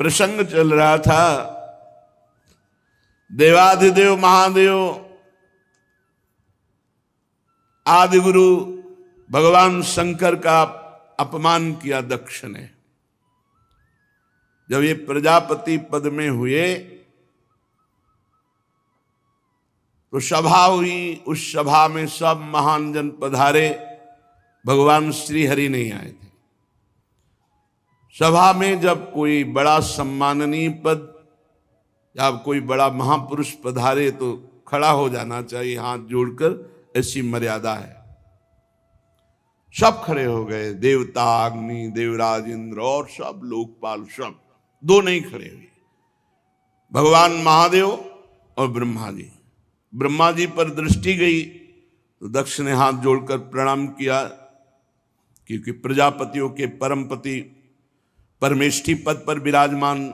प्रसंग चल रहा था। देवाधिदेव महादेव आदि गुरु भगवान शंकर का अपमान किया दक्ष ने। जब ये प्रजापति पद में हुए तो सभा हुई, उस सभा में सब महान जन पधारे, भगवान श्री हरि नहीं आए थे। सभा में जब कोई बड़ा सम्माननीय पद या कोई बड़ा महापुरुष पधारे तो खड़ा हो जाना चाहिए हाथ जोड़कर, ऐसी मर्यादा है। सब खड़े हो गए, देवता, अग्नि, देवराज, इंद्र और सब लोकपाल, सब। दो नहीं खड़े हुए, भगवान महादेव और ब्रह्मा जी। ब्रह्मा जी पर दृष्टि गई तो दक्ष ने हाथ जोड़कर प्रणाम किया, क्योंकि प्रजापतियों के परमपति परमेष्ठी पद पर विराजमान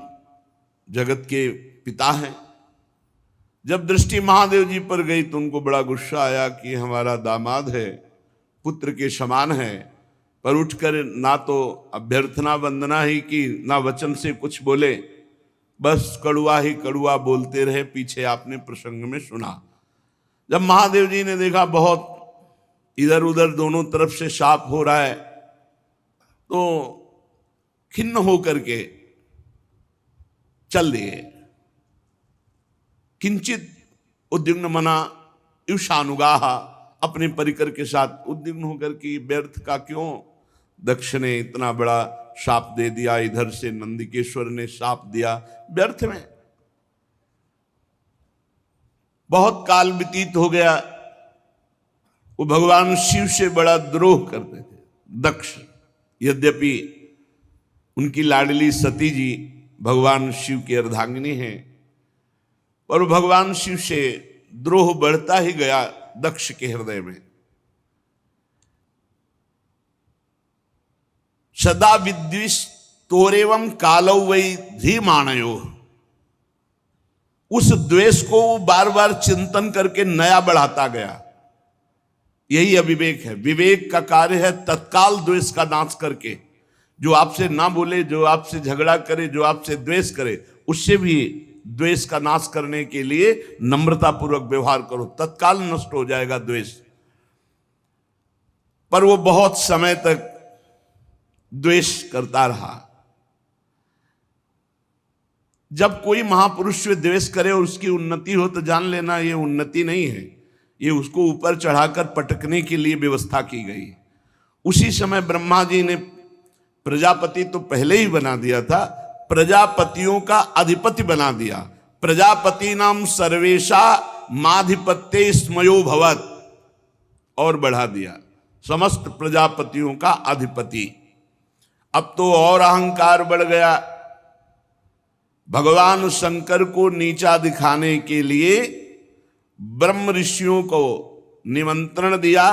जगत के पिता हैं। जब दृष्टि महादेव जी पर गई तो उनको बड़ा गुस्सा आया कि हमारा दामाद है, पुत्र के समान है, पर उठकर ना तो अभ्यर्थना वंदना ही की, ना वचन से कुछ बोले, बस कड़ुआ ही कड़ुआ बोलते रहे। पीछे आपने प्रसंग में सुना। जब महादेव जी ने देखा बहुत इधर उधर दोनों तरफ से शाप हो रहा है, तो खिन्न होकर के चल दिए। किंचित उद्विग्न मना ईशानुगाह, अपने परिकर के साथ उद्विग्न होकर कि व्यर्थ का क्यों दक्ष ने इतना बड़ा शाप दे दिया, इधर से नंदिकेश्वर ने शाप दिया, व्यर्थ में। बहुत काल व्यतीत हो गया। वो भगवान शिव से बड़ा द्रोह करते थे दक्ष। यद्यपि उनकी लाडली सती जी भगवान शिव की अर्धांगिनी हैं, पर भगवान शिव से द्रोह बढ़ता ही गया दक्ष के हृदय में। सदा विद्विष तोरेवम कालौ वै धीमानयो। उस द्वेष को बार बार चिंतन करके नया बढ़ाता गया। यही अविवेक है। विवेक का कार्य है तत्काल द्वेष का नाश करके, जो आपसे ना बोले, जो आपसे झगड़ा करे, जो आपसे द्वेष करे, उससे भी द्वेष का नाश करने के लिए नम्रता पूर्वक व्यवहार करो, तत्काल नष्ट हो जाएगा द्वेष। पर वो बहुत समय तक द्वेष करता रहा। जब कोई महापुरुष से द्वेष करे और उसकी उन्नति हो तो जान लेना ये उन्नति नहीं है, ये उसको ऊपर चढ़ाकर पटकने के लिए व्यवस्था की गई। उसी समय ब्रह्मा जी ने प्रजापति तो पहले ही बना दिया था, प्रजापतियों का अधिपति बना दिया। प्रजापति नाम सर्वेशा माधिपत्य स्मयो भवत, और बढ़ा दिया, समस्त प्रजापतियों का अधिपति। अब तो और अहंकार बढ़ गया। भगवान शंकर को नीचा दिखाने के लिए ब्रह्म ऋषियों को निमंत्रण दिया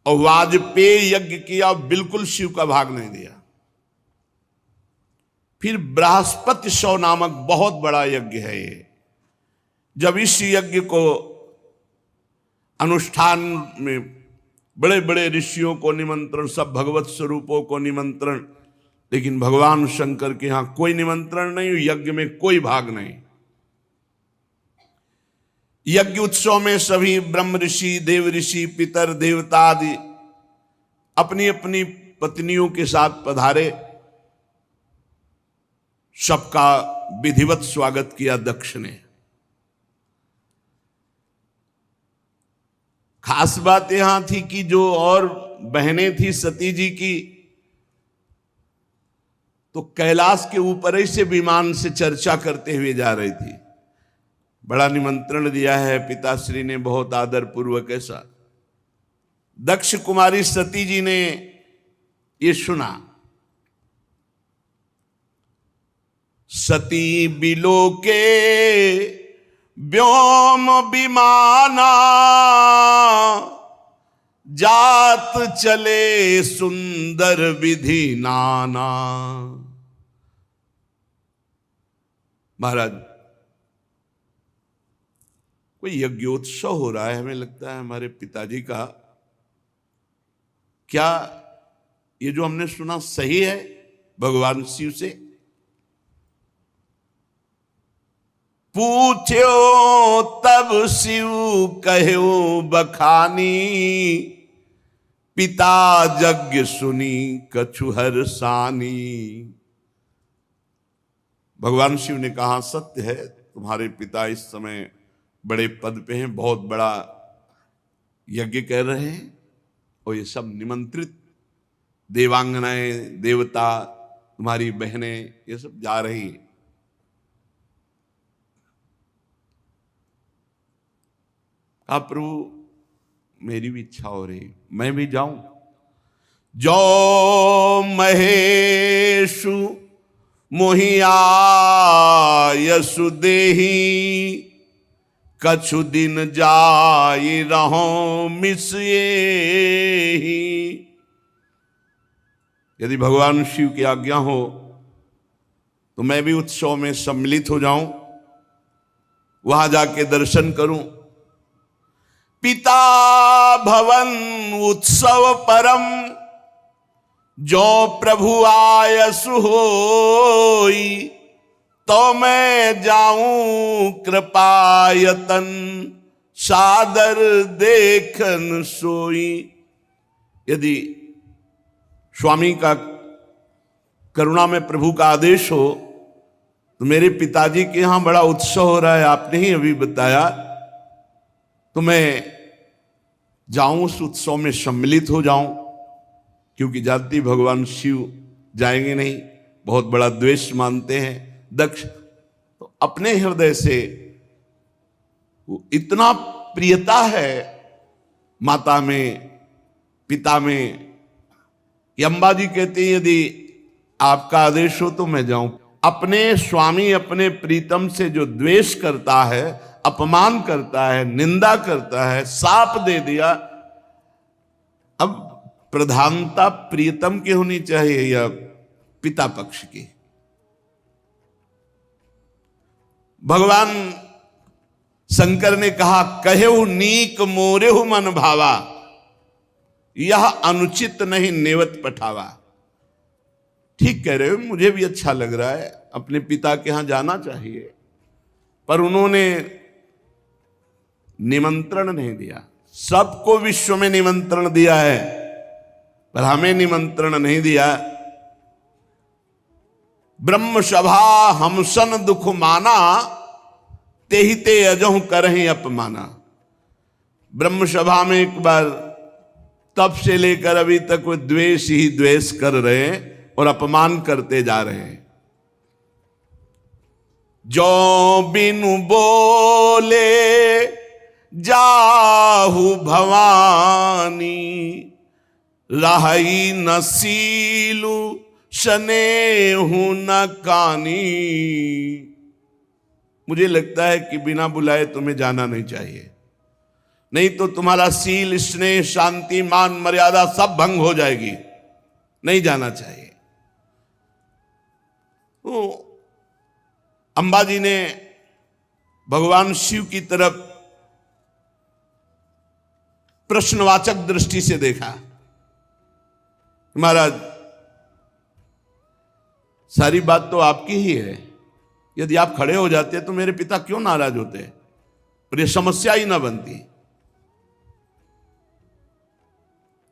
और वाजपेयी यज्ञ किया, बिल्कुल शिव का भाग नहीं दिया। फिर बृहस्पति सौ नामक बहुत बड़ा यज्ञ है ये। जब इस यज्ञ को अनुष्ठान में बड़े बड़े ऋषियों को निमंत्रण, सब भगवत स्वरूपों को निमंत्रण, लेकिन भगवान शंकर के यहां कोई निमंत्रण नहीं, यज्ञ में कोई भाग नहीं। यज्ञ उत्सव में सभी ब्रह्म ऋषि, देव ऋषि, पितर, देवता आदि अपनी अपनी पत्नियों के साथ पधारे। सबका विधिवत स्वागत किया दक्ष ने। खास बात यहां थी कि जो और बहनें थी सती जी की, तो कैलाश के ऊपर ही से विमान से चर्चा करते हुए जा रही थी। बड़ा निमंत्रण दिया है पिताश्री ने, बहुत आदर पूर्वक ऐसा। दक्ष कुमारी सती जी ने ये सुना। सती बिलोके व्योम विमाना, जात चले सुंदर विधि नाना। महाराज, कोई यज्ञोत्सव हो रहा है, हमें लगता है हमारे पिताजी का। क्या ये जो हमने सुना सही है भगवान शिव से? पूछ्यो तब शिव कहो बखानी, पिता यज्ञ सुनी कछु हर्षानी। भगवान शिव ने कहा सत्य है, तुम्हारे पिता इस समय बड़े पद पे हैं, बहुत बड़ा यज्ञ कर रहे हैं, और ये सब निमंत्रित देवांगनाएं, देवता, तुम्हारी बहनें, ये सब जा रही हैं। कहा प्रभु मेरी भी इच्छा हो रही, मैं भी जाऊं। जो महेशु मोहिया यसु देही, कछु दिन जाई रहो मिसिए ही। यदि भगवान शिव की आज्ञा हो तो मैं भी उत्सव में सम्मिलित हो जाऊं, वहां जाके दर्शन करूं। पिता भवन उत्सव परम, जो प्रभु आयसु होई, तो मैं जाऊं कृपायतन, सादर देखन सोई। यदि स्वामी का करुणा में प्रभु का आदेश हो तो मेरे पिताजी के यहां बड़ा उत्सव हो रहा है, आपने ही अभी बताया, तो मैं जाऊं उस उत्सव में सम्मिलित हो जाऊं। क्योंकि जानती भगवान शिव जाएंगे नहीं, बहुत बड़ा द्वेष मानते हैं दक्ष, तो अपने हृदय से वो इतना प्रियता है माता में, पिता में, कि अम्बा जी कहते हैं यदि आपका आदेश हो तो मैं जाऊं। अपने स्वामी, अपने प्रीतम से जो द्वेष करता है, अपमान करता है, निंदा करता है, शाप दे दिया, अब प्रधानता प्रियतम की होनी चाहिए या पिता पक्ष की? भगवान शंकर ने कहा कहेउ नीक मोरेहु मन भावा, यह अनुचित नहीं नेवत पठावा। ठीक कह रहे हो, मुझे भी अच्छा लग रहा है, अपने पिता के यहां जाना चाहिए, पर उन्होंने निमंत्रण नहीं दिया। सबको विश्व में निमंत्रण दिया है, पर हमें निमंत्रण नहीं दिया। ब्रह्म सभा हमसन दुख माना, तेहि ते अजहु करहि अपमाना। ब्रह्म सभा में एक बार तब से लेकर अभी तक वो द्वेष ही द्वेष कर रहे हैं और अपमान करते जा रहे हैं। जो बिनु बोले जाहु भवानी, रही न सीलु स्नेहु न कानी। मुझे लगता है कि बिना बुलाए तुम्हें जाना नहीं चाहिए, नहीं तो तुम्हारा सील, स्नेह, शांति, मान, मर्यादा सब भंग हो जाएगी। नहीं जाना चाहिए। तो अंबाजी ने भगवान शिव की तरफ प्रश्नवाचक दृष्टि से देखा। महाराज सारी बात तो आपकी ही है, यदि आप खड़े हो जाते तो मेरे पिता क्यों नाराज होते, और ये समस्या ही ना बनती।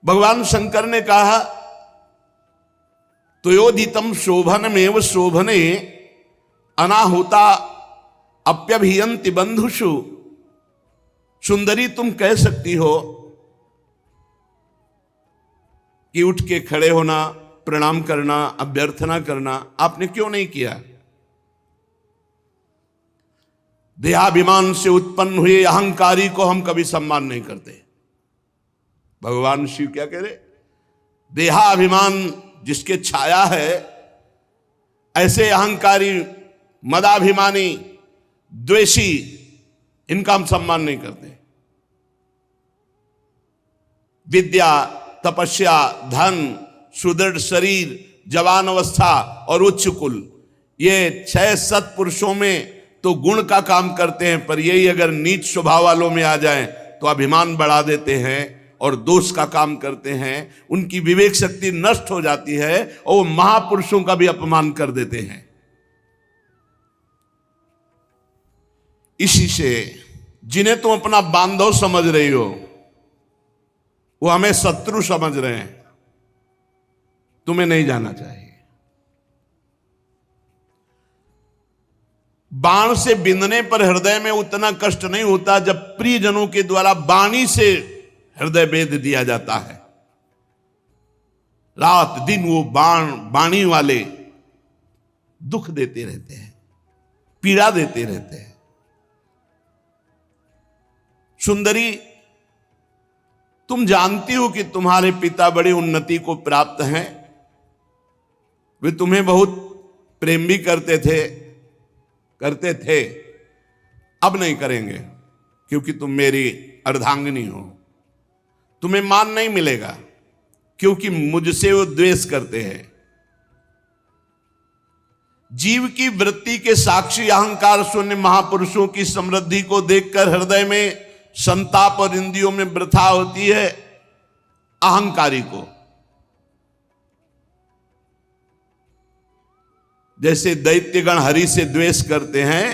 भगवान शंकर ने कहा त्वयोदितम शोभनमेव शोभने, अनाहुता अप्यभियंति बंधुषु। सुंदरी तुम कह सकती हो कि उठ के खड़े होना, प्रणाम करना, अभ्यर्थना करना, आपने क्यों नहीं किया? देहाभिमान से उत्पन्न हुए अहंकारी को हम कभी सम्मान नहीं करते। भगवान शिव क्या कह रहे? देहाभिमान जिसके छाया है, ऐसे अहंकारी, मदाभिमानी, द्वेषी, इनका हम सम्मान नहीं करते। विद्या, तपस्या, धन, सुदृढ़ शरीर, जवान अवस्था और उच्च कुल, ये 6 सत्पुरुषों में तो गुण का काम करते हैं, पर यही अगर नीच स्वभाव वालों में आ जाएं तो अभिमान बढ़ा देते हैं और दोष का काम करते हैं। उनकी विवेक शक्ति नष्ट हो जाती है और वो महापुरुषों का भी अपमान कर देते हैं। इसी से जिन्हें तुम अपना बांधव समझ रही हो वो हमें शत्रु समझ रहे हैं। तुम्हें नहीं जाना चाहिए। बाण से बिंदने पर हृदय में उतना कष्ट नहीं होता जब प्रियजनों के द्वारा बाणी से हृदय भेद दिया जाता है। रात दिन वो बाणी वाले दुख देते रहते हैं, पीड़ा देते रहते हैं। सुंदरी, तुम जानती हो कि तुम्हारे पिता बड़ी उन्नति को प्राप्त हैं। वे तुम्हें बहुत प्रेम भी करते थे, अब नहीं करेंगे क्योंकि तुम मेरी अर्धांगिनी हो। तुम्हें मान नहीं मिलेगा क्योंकि मुझसे वो द्वेष करते हैं। जीव की वृत्ति के साक्षी अहंकार शून्य महापुरुषों की समृद्धि को देखकर हृदय में संताप और इंद्रियों में वृथा होती है अहंकारी को। जैसे दैत्यगण हरि से द्वेष करते हैं,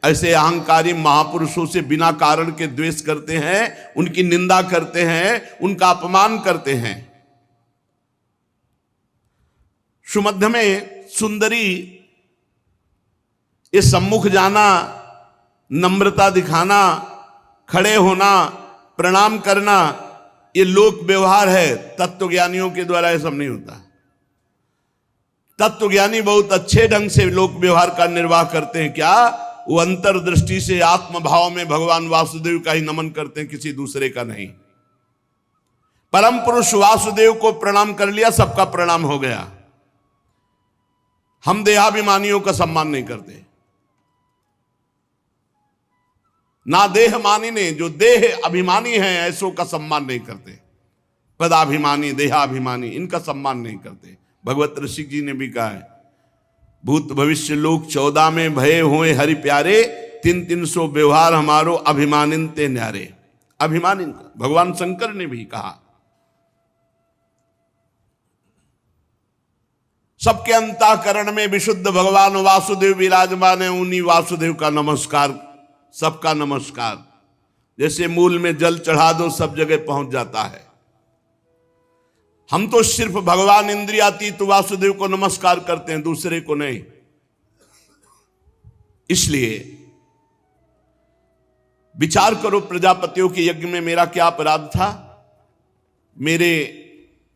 ऐसे अहंकारी महापुरुषों से बिना कारण के द्वेष करते हैं, उनकी निंदा करते हैं, उनका अपमान करते हैं। सुमध्य में सुंदरी ये सम्मुख जाना, नम्रता दिखाना, खड़े होना, प्रणाम करना, ये लोक व्यवहार है। तत्वज्ञानियों के द्वारा ये सब नहीं होता। तत्वज्ञानी बहुत अच्छे ढंग से लोक व्यवहार का निर्वाह करते हैं। क्या वो अंतर्दृष्टि से आत्मभाव में भगवान वासुदेव का ही नमन करते हैं, किसी दूसरे का नहीं। परम पुरुष वासुदेव को प्रणाम कर लिया, सबका प्रणाम हो गया। हम देहाभिमानियों का सम्मान नहीं करते। ना देह मानी ने, जो देह अभिमानी हैं ऐसों का सम्मान नहीं करते। पदाभिमानी, देहाभिमानी, इनका सम्मान नहीं करते। भगवत ऋषि जी ने भी कहा है, भूत भविष्य लोक 14 में भये होए हरि प्यारे, 300 व्यवहार हमारो अभिमानिन ते न्यारे। अभिमानिन भगवान शंकर ने भी कहा। सबके अंतःकरण में विशुद्ध भगवान वासुदेव विराजमान है। उन्हीं वासुदेव का नमस्कार, सबका नमस्कार। जैसे मूल में जल चढ़ा दो सब जगह पहुंच जाता है। हम तो सिर्फ भगवान इंद्रियातीत वासुदेव को नमस्कार करते हैं, दूसरे को नहीं। इसलिए विचार करो, प्रजापतियों के यज्ञ में मेरा क्या अपराध था? मेरे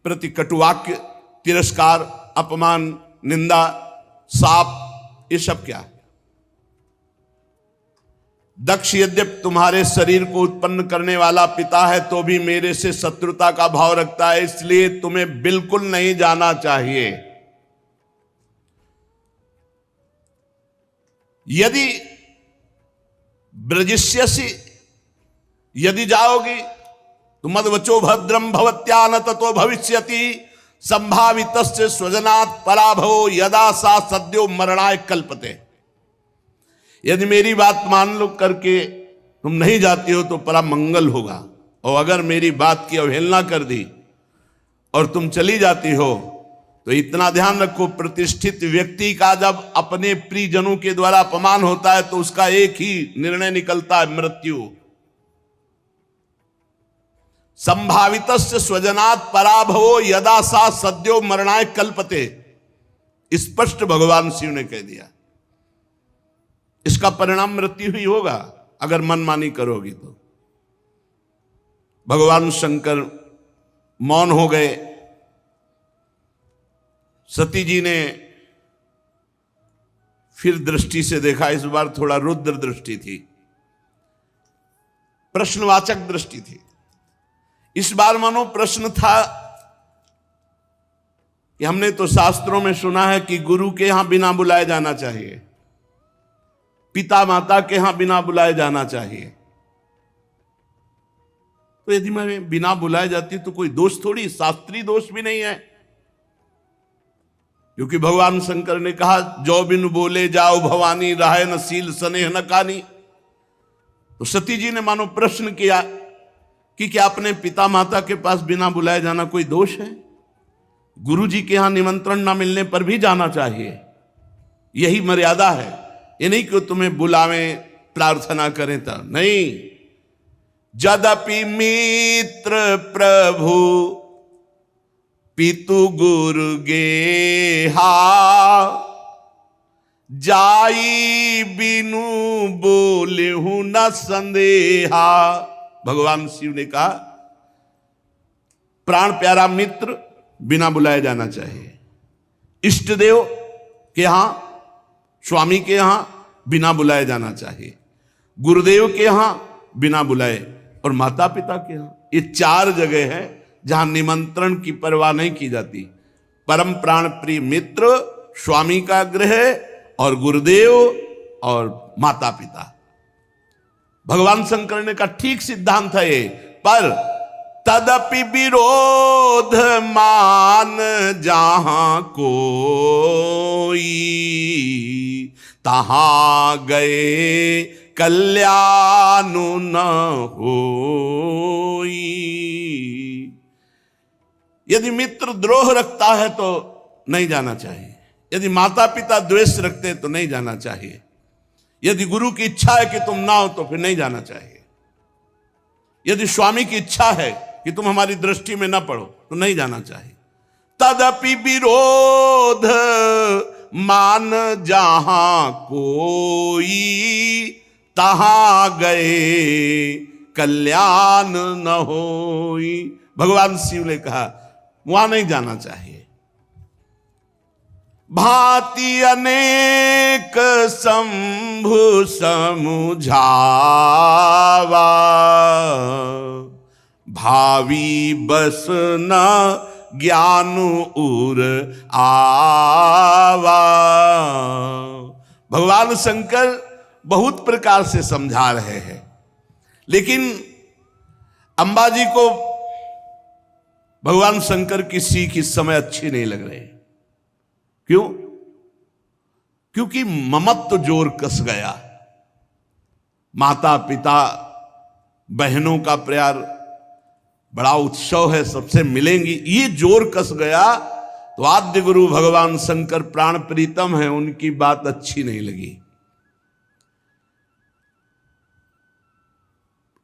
प्रति कटुवाक्य, तिरस्कार, अपमान, निंदा, शाप, ये सब क्या है? दक्ष यद्यपि तुम्हारे शरीर को उत्पन्न करने वाला पिता है तो भी मेरे से शत्रुता का भाव रखता है, इसलिए तुम्हें बिल्कुल नहीं जाना चाहिए। यदि ब्रजिष्यसि, यदि जाओगी तो मद्वचो भद्रम भवत्या न ततो भविष्यति संभावितस्य स्वजनात् पराभवो यदा सा सद्यो मरणाय कल्पते। यदि मेरी बात मान लो करके तुम नहीं जाती हो तो परा मंगल होगा, और अगर मेरी बात की अवहेलना कर दी और तुम चली जाती हो तो इतना ध्यान रखो, प्रतिष्ठित व्यक्ति का जब अपने प्रियजनों के द्वारा अपमान होता है तो उसका एक ही निर्णय निकलता है, मृत्यु। संभावितस्य स्वजनात् पराभवो यदा सा सद्यो मरणाय कल्पते, स्पष्ट भगवान शिव ने कह दिया। इसका परिणाम मृत्यु ही होगा अगर मनमानी करोगी तो। भगवान शंकर मौन हो गए। सती जी ने फिर दृष्टि से देखा, इस बार थोड़ा रुद्र दृष्टि थी, प्रश्नवाचक दृष्टि थी। इस बार मानो प्रश्न था कि हमने तो शास्त्रों में सुना है कि गुरु के यहां बिना बुलाए जाना चाहिए, पिता माता के यहां बिना बुलाए जाना चाहिए। तो यदि मैं बिना बुलाए जाती तो कोई दोष थोड़ी, शास्त्रीय दोष भी नहीं है, क्योंकि भगवान शंकर ने कहा जो बिन बोले जाओ भवानी, राहे न सील स्नेह न कानी। तो सती जी ने मानो प्रश्न किया कि क्या अपने पिता माता के पास बिना बुलाए जाना कोई दोष है? गुरु जी के यहां निमंत्रण ना मिलने पर भी जाना चाहिए, यही मर्यादा है। ये नहीं कि तुम्हें बुलावें, प्रार्थना करें तब नहीं। यद्यपि मित्र प्रभु पितु गुरु गेहा, जाई बिनु बोले हूं न संदेहा। भगवान शिव ने कहा प्राण प्यारा मित्र बिना बुलाए जाना चाहिए, इष्ट देव के यहां, स्वामी के यहां बिना बुलाए जाना चाहिए, गुरुदेव के यहां बिना बुलाए, और माता पिता के यहां। ये 4 जगह है जहां निमंत्रण की परवाह नहीं की जाती। परम प्राण प्रिय मित्र, स्वामी का गृह और गुरुदेव और माता पिता। भगवान शंकर ने कहा ठीक सिद्धांत है ये, पर तदपि विरोध मान जहां कोई, तहां गए कल्याण न होई। यदि मित्र द्रोह रखता है तो नहीं जाना चाहिए, यदि माता पिता द्वेष रखते हैं तो नहीं जाना चाहिए, यदि गुरु की इच्छा है कि तुम ना हो तो फिर नहीं जाना चाहिए, यदि स्वामी की इच्छा है कि तुम हमारी दृष्टि में ना पड़ो तो नहीं जाना चाहिए। तदपि विरोध मान जहां कोई, तहां गए कल्याण न होई। भगवान शिव ने कहा वहां नहीं जाना चाहिए। भांति अनेक शंभु समुझावा, भावी बस न ज्ञान उर आवा। भगवान शंकर बहुत प्रकार से समझा रहे हैं, लेकिन अंबाजी को भगवान शंकर की सीख इस समय अच्छी नहीं लग रही। क्यों? क्योंकि ममत्व जोर कस गया। माता पिता बहनों का प्यार बड़ा उत्सव है, सबसे मिलेंगी, ये जोर कस गया तो आद्य गुरु भगवान शंकर प्राण प्रीतम है, उनकी बात अच्छी नहीं लगी।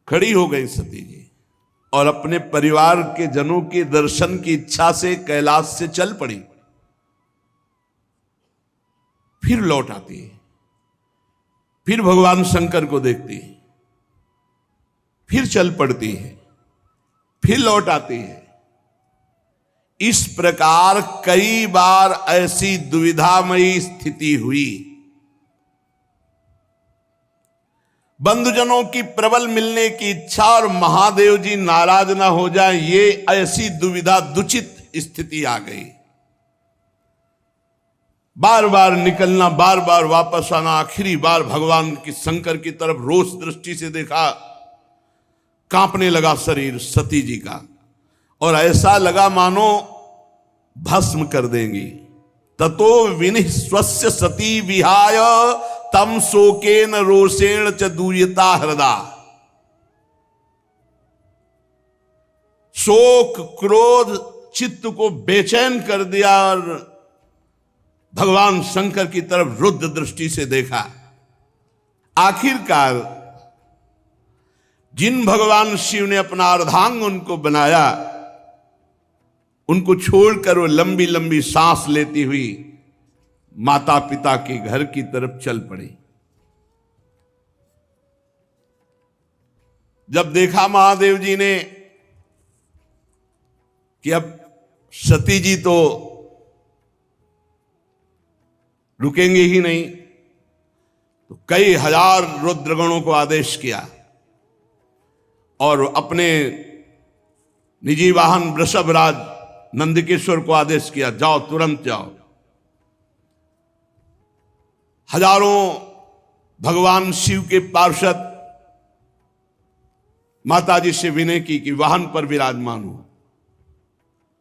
खड़ी हो गई सती जी और अपने परिवार के जनों के दर्शन की इच्छा से कैलाश से चल पड़ी। फिर लौट आती है, फिर भगवान शंकर को देखती है, फिर चल पड़ती है, फिर लौट आती है। इस प्रकार कई बार ऐसी दुविधामयी स्थिति हुई। बंधुजनों की प्रबल मिलने की इच्छा और महादेव जी नाराज ना हो जाए, ये ऐसी दुविधा दुचित स्थिति आ गई। बार बार निकलना, बार बार वापस आना, आखिरी बार भगवान की शंकर की तरफ रोष दृष्टि से देखा, कांपने लगा शरीर सती जी का, और ऐसा लगा मानो भस्म कर देंगी। ततो विनिः स्वस्य सती विहाय तम शोकेन रोषेण च दूयता हृदा। शोक क्रोध चित्त को बेचैन कर दिया और भगवान शंकर की तरफ रुद्र दृष्टि से देखा। आखिरकार जिन भगवान शिव ने अपना अर्धांग उनको बनाया, उनको छोड़कर वो लंबी लंबी सांस लेती हुई माता पिता के घर की तरफ चल पड़ी। जब देखा महादेव जी ने कि अब सती जी तो रुकेंगे ही नहीं, तो कई हजार रुद्रगणों को आदेश किया और अपने निजी वाहन वृषभराज नंदकेश्वर को आदेश किया, जाओ तुरंत जाओ। हजारों भगवान शिव के पार्षद माता जी से विनय की कि वाहन पर विराजमान हो।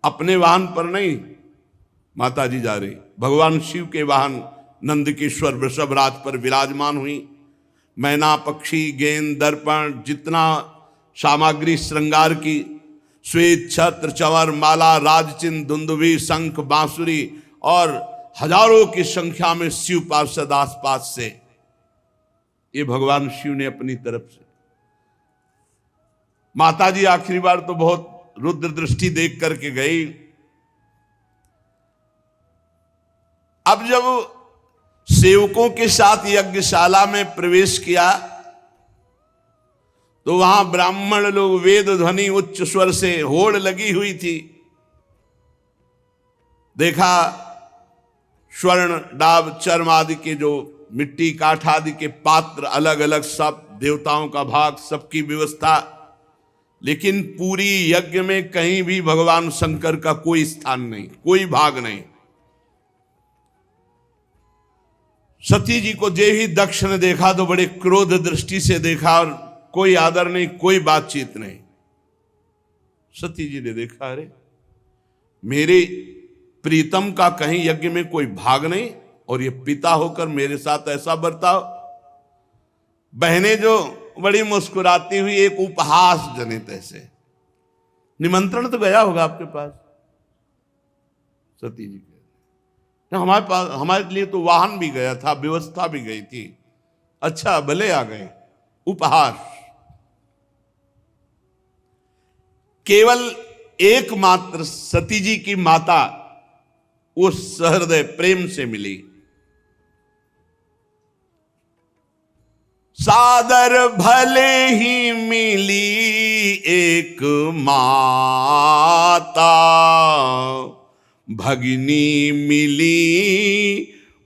अपने वाहन पर नहीं माता जी जा रही, भगवान शिव के वाहन नंदकेश्वर वृषभराज पर विराजमान हुई। मैना पक्षी गेंद दर्पण जितना सामग्री श्रृंगार की, श्वेत छत्र चंवर माला राजचिन्ह दुंदुभी शंख बांसुरी और हजारों की संख्या में शिव पार्षद आसपास से ये भगवान शिव ने अपनी तरफ से। माता जी आखिरी बार तो बहुत रुद्र दृष्टि देख करके गई। अब जब सेवकों के साथ यज्ञशाला में प्रवेश किया तो वहां ब्राह्मण लोग वेद ध्वनि उच्च स्वर से होड़ लगी हुई थी। देखा स्वर्ण डाब चर्म आदि के जो मिट्टी काठ आदि के पात्र अलग अलग, सब देवताओं का भाग, सबकी व्यवस्था, लेकिन पूरी यज्ञ में कहीं भी भगवान शंकर का कोई स्थान नहीं, कोई भाग नहीं। सती जी को जे ही दक्ष ने देखा तो बड़े क्रोध दृष्टि से देखा और कोई आदर नहीं, कोई बातचीत नहीं। सती जी ने देखा, अरे मेरे प्रीतम का कहीं यज्ञ में कोई भाग नहीं और ये पिता होकर मेरे साथ ऐसा बर्ताव। बहनें जो बड़ी मुस्कुराती हुई एक उपहास जनित ऐसे, निमंत्रण तो गया होगा आपके पास सती जी के, हमारे पास, हमारे लिए तो वाहन भी गया था, व्यवस्था भी गई थी। अच्छा भले आ गए, उपहास। केवल एकमात्र सती जी की माता उस सहृदय प्रेम से मिली। सादर भले ही मिली एक माता, भगिनी मिली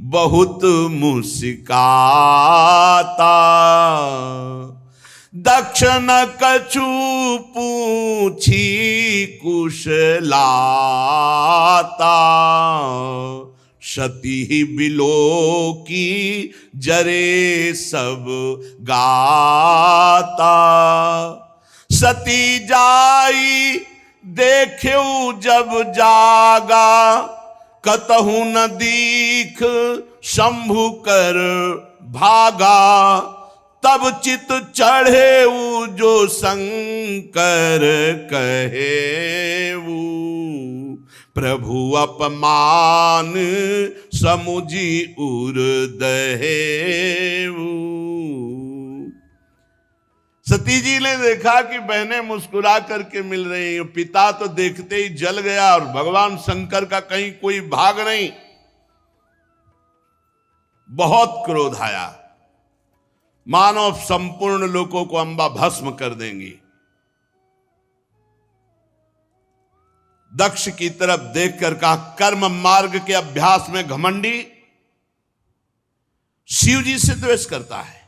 बहुत मुस्काता। दक्षिण कछु पूछी कुशलाता, सती बिलो की जरे सब गाता। सती जाई देख्यू जब जागा, कतहु न दीख शंभु कर भागा। तब चित चढ़े जो शंकर कहेऊ, प्रभु अपमान समुझी उर दहेऊ। सती जी ने देखा कि बहनें मुस्कुरा करके मिल रही हैं, पिता तो देखते ही जल गया और भगवान शंकर का कहीं कोई भाग नहीं। बहुत क्रोध आया, मानव संपूर्ण लोगों को अंबा भस्म कर देंगी। दक्ष की तरफ देखकर कहा, कर्म मार्ग के अभ्यास में घमंडी शिव जी से द्वेष करता है।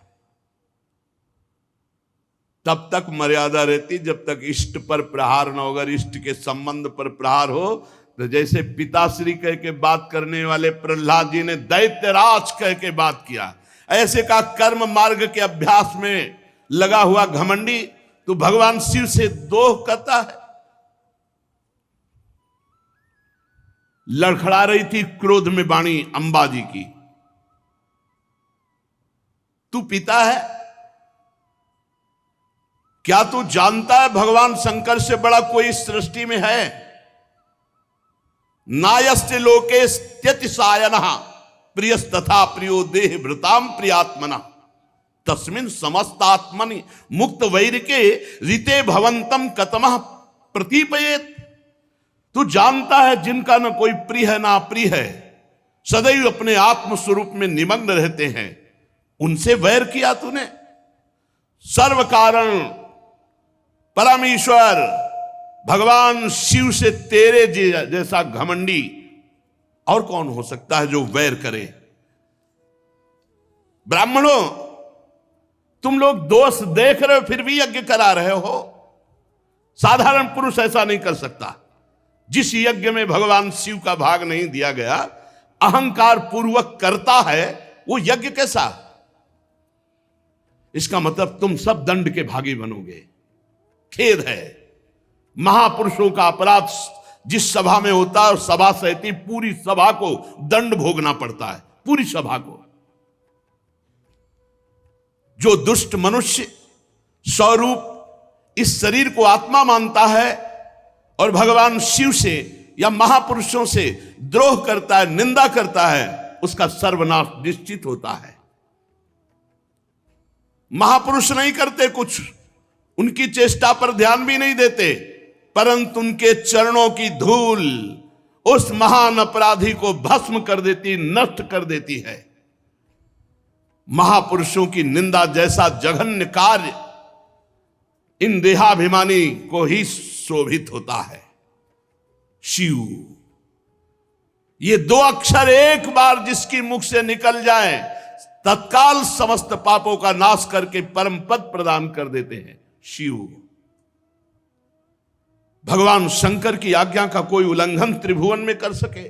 तब तक मर्यादा रहती जब तक इष्ट पर प्रहार न हो। अगर इष्ट के संबंध पर प्रहार हो तो जैसे पिताश्री कह के बात करने वाले प्रहलाद जी ने दैत्यराज कह के बात किया, ऐसे का कर्म मार्ग के अभ्यास में लगा हुआ घमंडी तो भगवान शिव से दोह करता है। लड़खड़ा रही थी क्रोध में वाणी अंबा जी की, तू पिता है क्या? तू जानता है भगवान शंकर से बड़ा कोई इस सृष्टि में है? नायस्य लोके त्यतिसायनः प्रियस्तथा प्रियो देह भृताम प्रियात्मना तस्मिन् समस्तात्मनि मुक्त वैर के रीते भवंतम कतमः प्रतीपयेत। तू जानता है जिनका न कोई प्रिय है ना प्रिय है, सदैव अपने आत्म स्वरूप में निमग्न रहते हैं, उनसे वैर किया तूने। सर्व कारण परमेश्वर भगवान शिव से तेरे जैसा घमंडी और कौन हो सकता है जो वैर करे? ब्राह्मणों, तुम लोग दोष देख रहे हो फिर भी यज्ञ करा रहे हो। साधारण पुरुष ऐसा नहीं कर सकता। जिस यज्ञ में भगवान शिव का भाग नहीं दिया गया, अहंकार पूर्वक करता है, वो यज्ञ कैसा? इसका मतलब तुम सब दंड के भागी बनोगे। खेद है, महापुरुषों का अपराध जिस सभा में होता है और सभा सहती पूरी सभा को दंड भोगना पड़ता है, पूरी सभा को। जो दुष्ट मनुष्य स्वरूप इस शरीर को आत्मा मानता है और भगवान शिव से या महापुरुषों से द्रोह करता है, निंदा करता है, उसका सर्वनाश निश्चित होता है। महापुरुष नहीं करते कुछ, उनकी चेष्टा पर ध्यान भी नहीं देते, परंतु उनके चरणों की धूल उस महान अपराधी को भस्म कर देती, नष्ट कर देती है। महापुरुषों की निंदा जैसा जघन्य कार्य इन देहाभिमानी को ही शोभित होता है। शिव, ये दो अक्षर एक बार जिसकी मुख से निकल जाए तत्काल समस्त पापों का नाश करके परम पद प्रदान कर देते हैं। शिव, भगवान शंकर की आज्ञा का कोई उल्लंघन त्रिभुवन में कर सके?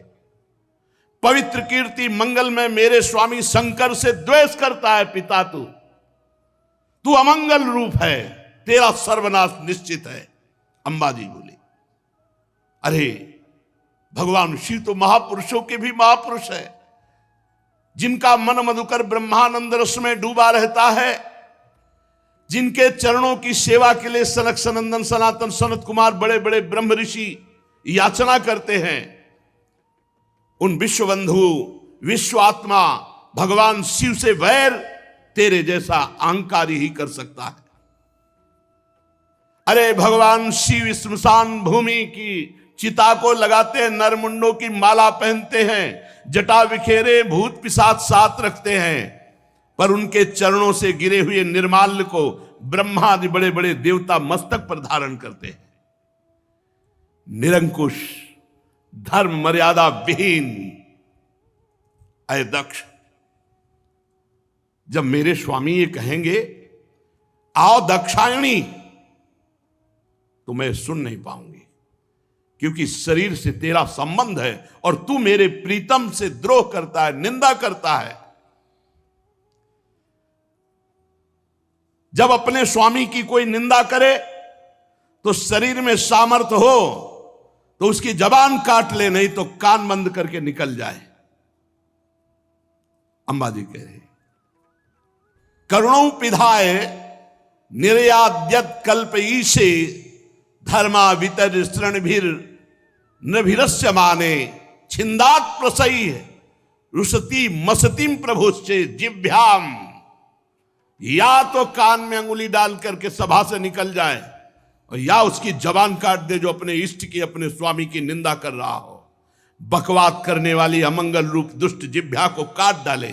पवित्र कीर्ति मंगल में मेरे स्वामी शंकर से द्वेष करता है पिता, तू अमंगल रूप है, तेरा सर्वनाश निश्चित है। अंबाजी बोली, अरे भगवान शिव तो महापुरुषों के भी महापुरुष है, जिनका मन मधुकर ब्रह्मानंद रस में डूबा रहता है, जिनके चरणों की सेवा के लिए सनक सनंदन सनातन सनत कुमार बड़े बड़े ब्रह्म ऋषि याचना करते हैं। उन विश्वबंधु विश्व आत्मा भगवान शिव से वैर तेरे जैसा अहंकारी ही कर सकता है। अरे भगवान शिव स्मशान भूमि की चिता को लगाते हैं, नरमुंडों की माला पहनते हैं, जटा बिखेरे भूत पिशाच साथ रखते हैं, पर उनके चरणों से गिरे हुए निर्माल्य को ब्रह्मा आदि बड़े बड़े देवता मस्तक पर धारण करते हैं। निरंकुश, धर्म मर्यादा विहीन, अय दक्ष, जब मेरे स्वामी ये कहेंगे आओ दक्षायणी, तो मैं सुन नहीं पाऊंगी, क्योंकि शरीर से तेरा संबंध है और तू मेरे प्रीतम से द्रोह करता है, निंदा करता है। जब अपने स्वामी की कोई निंदा करे तो शरीर में सामर्थ्य हो तो उसकी जबान काट ले, नहीं तो कान बंद करके निकल जाए। अंबाजी कह रहे, करुणों पिधाए निर्याद्यत कल्प ईशे धर्मा वितर श्रणभिर नभिरस्य माने छिंदात प्रसई रुसती मसतीम प्रभुश्चे जिभ्याम। या तो कान में अंगुली डाल करके सभा से निकल जाए और या उसकी जबान काट दे जो अपने इष्ट की, अपने स्वामी की निंदा कर रहा हो। बकवाद करने वाली अमंगल रूप दुष्ट जिभ्या को काट डाले।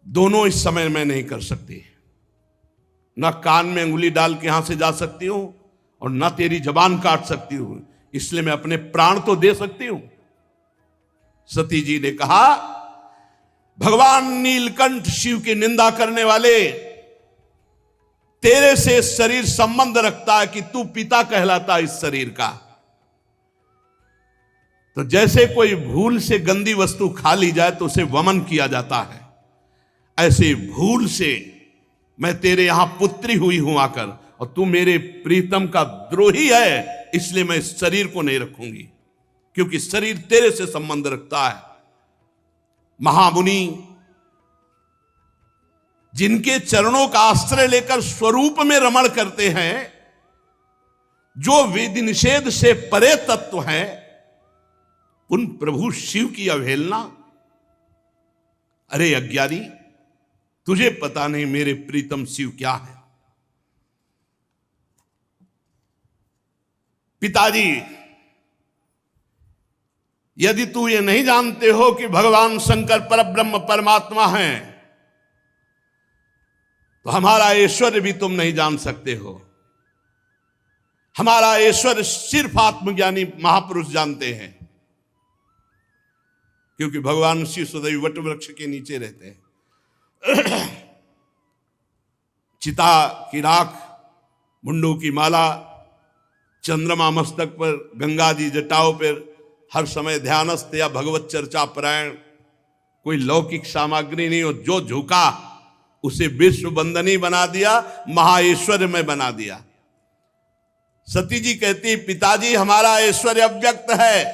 दोनों इस समय में नहीं कर सकती, ना कान में अंगुली डाल के यहां से जा सकती हूं और ना तेरी जबान काट सकती हूं, इसलिए मैं अपने प्राण तो दे सकती हूं। सती जी ने कहा, भगवान नीलकंठ शिव की निंदा करने वाले, तेरे से शरीर संबंध रखता है कि तू पिता कहलाता इस शरीर का। तो जैसे कोई भूल से गंदी वस्तु खा ली जाए तो उसे वमन किया जाता है, ऐसे भूल से मैं तेरे यहां पुत्री हुई हूं आकर, और तू मेरे प्रीतम का द्रोही है, इसलिए मैं इस शरीर को नहीं रखूंगी, क्योंकि शरीर तेरे से संबंध रखता है। महामुनि जिनके चरणों का आश्रय लेकर स्वरूप में रमण करते हैं, जो विधि निषेध से परे तत्व है, उन प्रभु शिव की अवहेलना। अरे अज्ञानी, तुझे पता नहीं मेरे प्रीतम शिव क्या है। पिताजी, यदि तू ये नहीं जानते हो कि भगवान शंकर परब्रह्म परमात्मा हैं, तो हमारा ऐश्वर्य भी तुम नहीं जान सकते हो। हमारा ऐश्वर्य सिर्फ आत्मज्ञानी महापुरुष जानते हैं, क्योंकि भगवान शिव सदैव वट वृक्ष के नीचे रहते हैं। चिता की राख, मुंडों की माला, चंद्रमा मस्तक पर, गंगा जी जटाओं पर, हर समय ध्यानस्थ या भगवत चर्चा परायण, कोई लौकिक सामग्री नहीं हो। जो झुका उसे विश्व बंदनी बना दिया, महाऐश्वर्य में बना दिया। सती जी कहती, पिताजी हमारा ऐश्वर्य अव्यक्त है,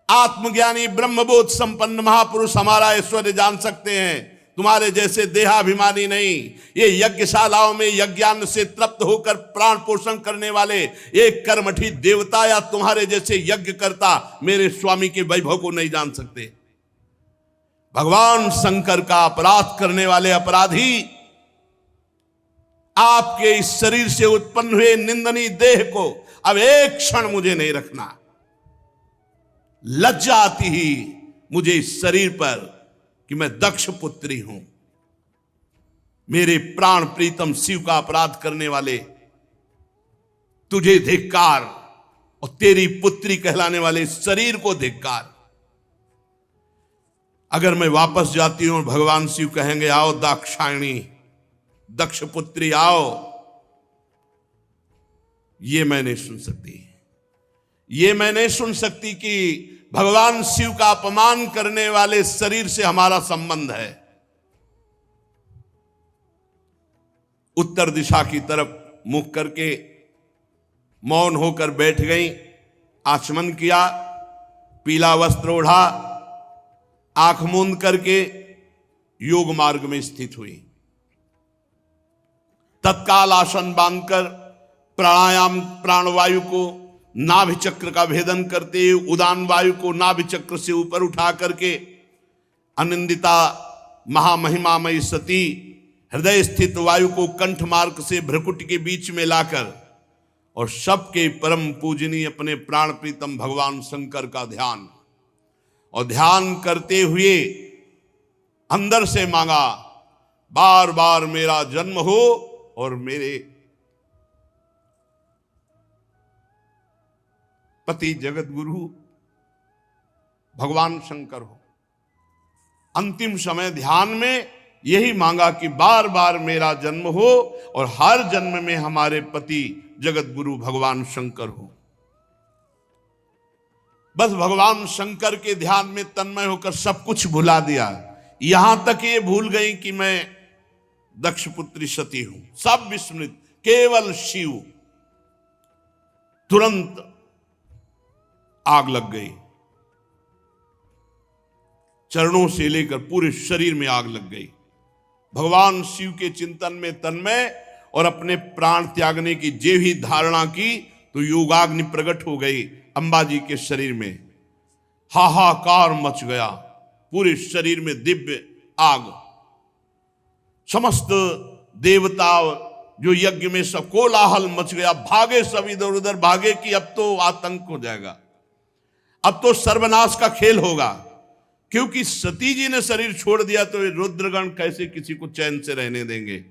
आत्मज्ञानी ब्रह्मबोध संपन्न महापुरुष हमारा ऐश्वर्य जान सकते हैं, तुम्हारे जैसे देहाभिमानी नहीं। ये यज्ञशालाओं में यज्ञान से तृप्त होकर प्राण पोषण करने वाले एक कर्मठी देवता या तुम्हारे जैसे यज्ञ करता मेरे स्वामी के वैभव को नहीं जान सकते। भगवान शंकर का अपराध करने वाले अपराधी आपके इस शरीर से उत्पन्न हुए निंदनीय देह को अब एक क्षण मुझे नहीं रखना। लज्जा आती ही मुझे इस शरीर पर कि मैं दक्ष पुत्री हूं। मेरे प्राण प्रीतम शिव का अपराध करने वाले, तुझे धिक्कार, और तेरी पुत्री कहलाने वाले शरीर को धिक्कार। अगर मैं वापस जाती हूं और भगवान शिव कहेंगे आओ दाक्षायणी, दक्ष पुत्री आओ, ये मैं नहीं सुन सकती। ये मैं नहीं सुन सकती कि भगवान शिव का अपमान करने वाले शरीर से हमारा संबंध है। उत्तर दिशा की तरफ मुख करके मौन होकर बैठ गई, आचमन किया, पीला वस्त्र ओढ़ा, आंख मूंद करके योग मार्ग में स्थित हुई। तत्काल आसन बांधकर प्राणायाम, प्राणवायु को नाभि चक्र का भेदन करते हुए उदान वायु को नाभि चक्र से ऊपर उठा करके अनिंदिता महामहिमामयी सती हृदय स्थित वायु को कंठ मार्ग से भ्रकुट के बीच में लाकर और सबके परम पूजनीय अपने प्राण प्रीतम भगवान शंकर का ध्यान, और ध्यान करते हुए अंदर से मांगा, बार बार मेरा जन्म हो और मेरे पति जगत गुरु भगवान शंकर हो। अंतिम समय ध्यान में यही मांगा कि बार बार मेरा जन्म हो और हर जन्म में हमारे पति जगत गुरु भगवान शंकर हो। बस भगवान शंकर के ध्यान में तन्मय होकर सब कुछ भुला दिया। यहां तक ये भूल गई कि मैं दक्ष पुत्री सती हूं, सब विस्मृत, केवल शिव। तुरंत आग लग गई, चरणों से लेकर पूरे शरीर में आग लग गई। भगवान शिव के चिंतन में तन्मय और अपने प्राण त्यागने की जे ही धारणा की तो योगाग्नि प्रकट हो गई अंबाजी के शरीर में। हाहाकार मच गया, पूरे शरीर में दिव्य आग। समस्त देवता जो यज्ञ में सब कोलाहल मच गया, भागे सब इधर उधर भागे कि अब तो आतंक हो जाएगा, अब तो सर्वनाश का खेल होगा। क्योंकि सती जी ने शरीर छोड़ दिया तो रुद्रगण कैसे किसी को चैन से रहने देंगे।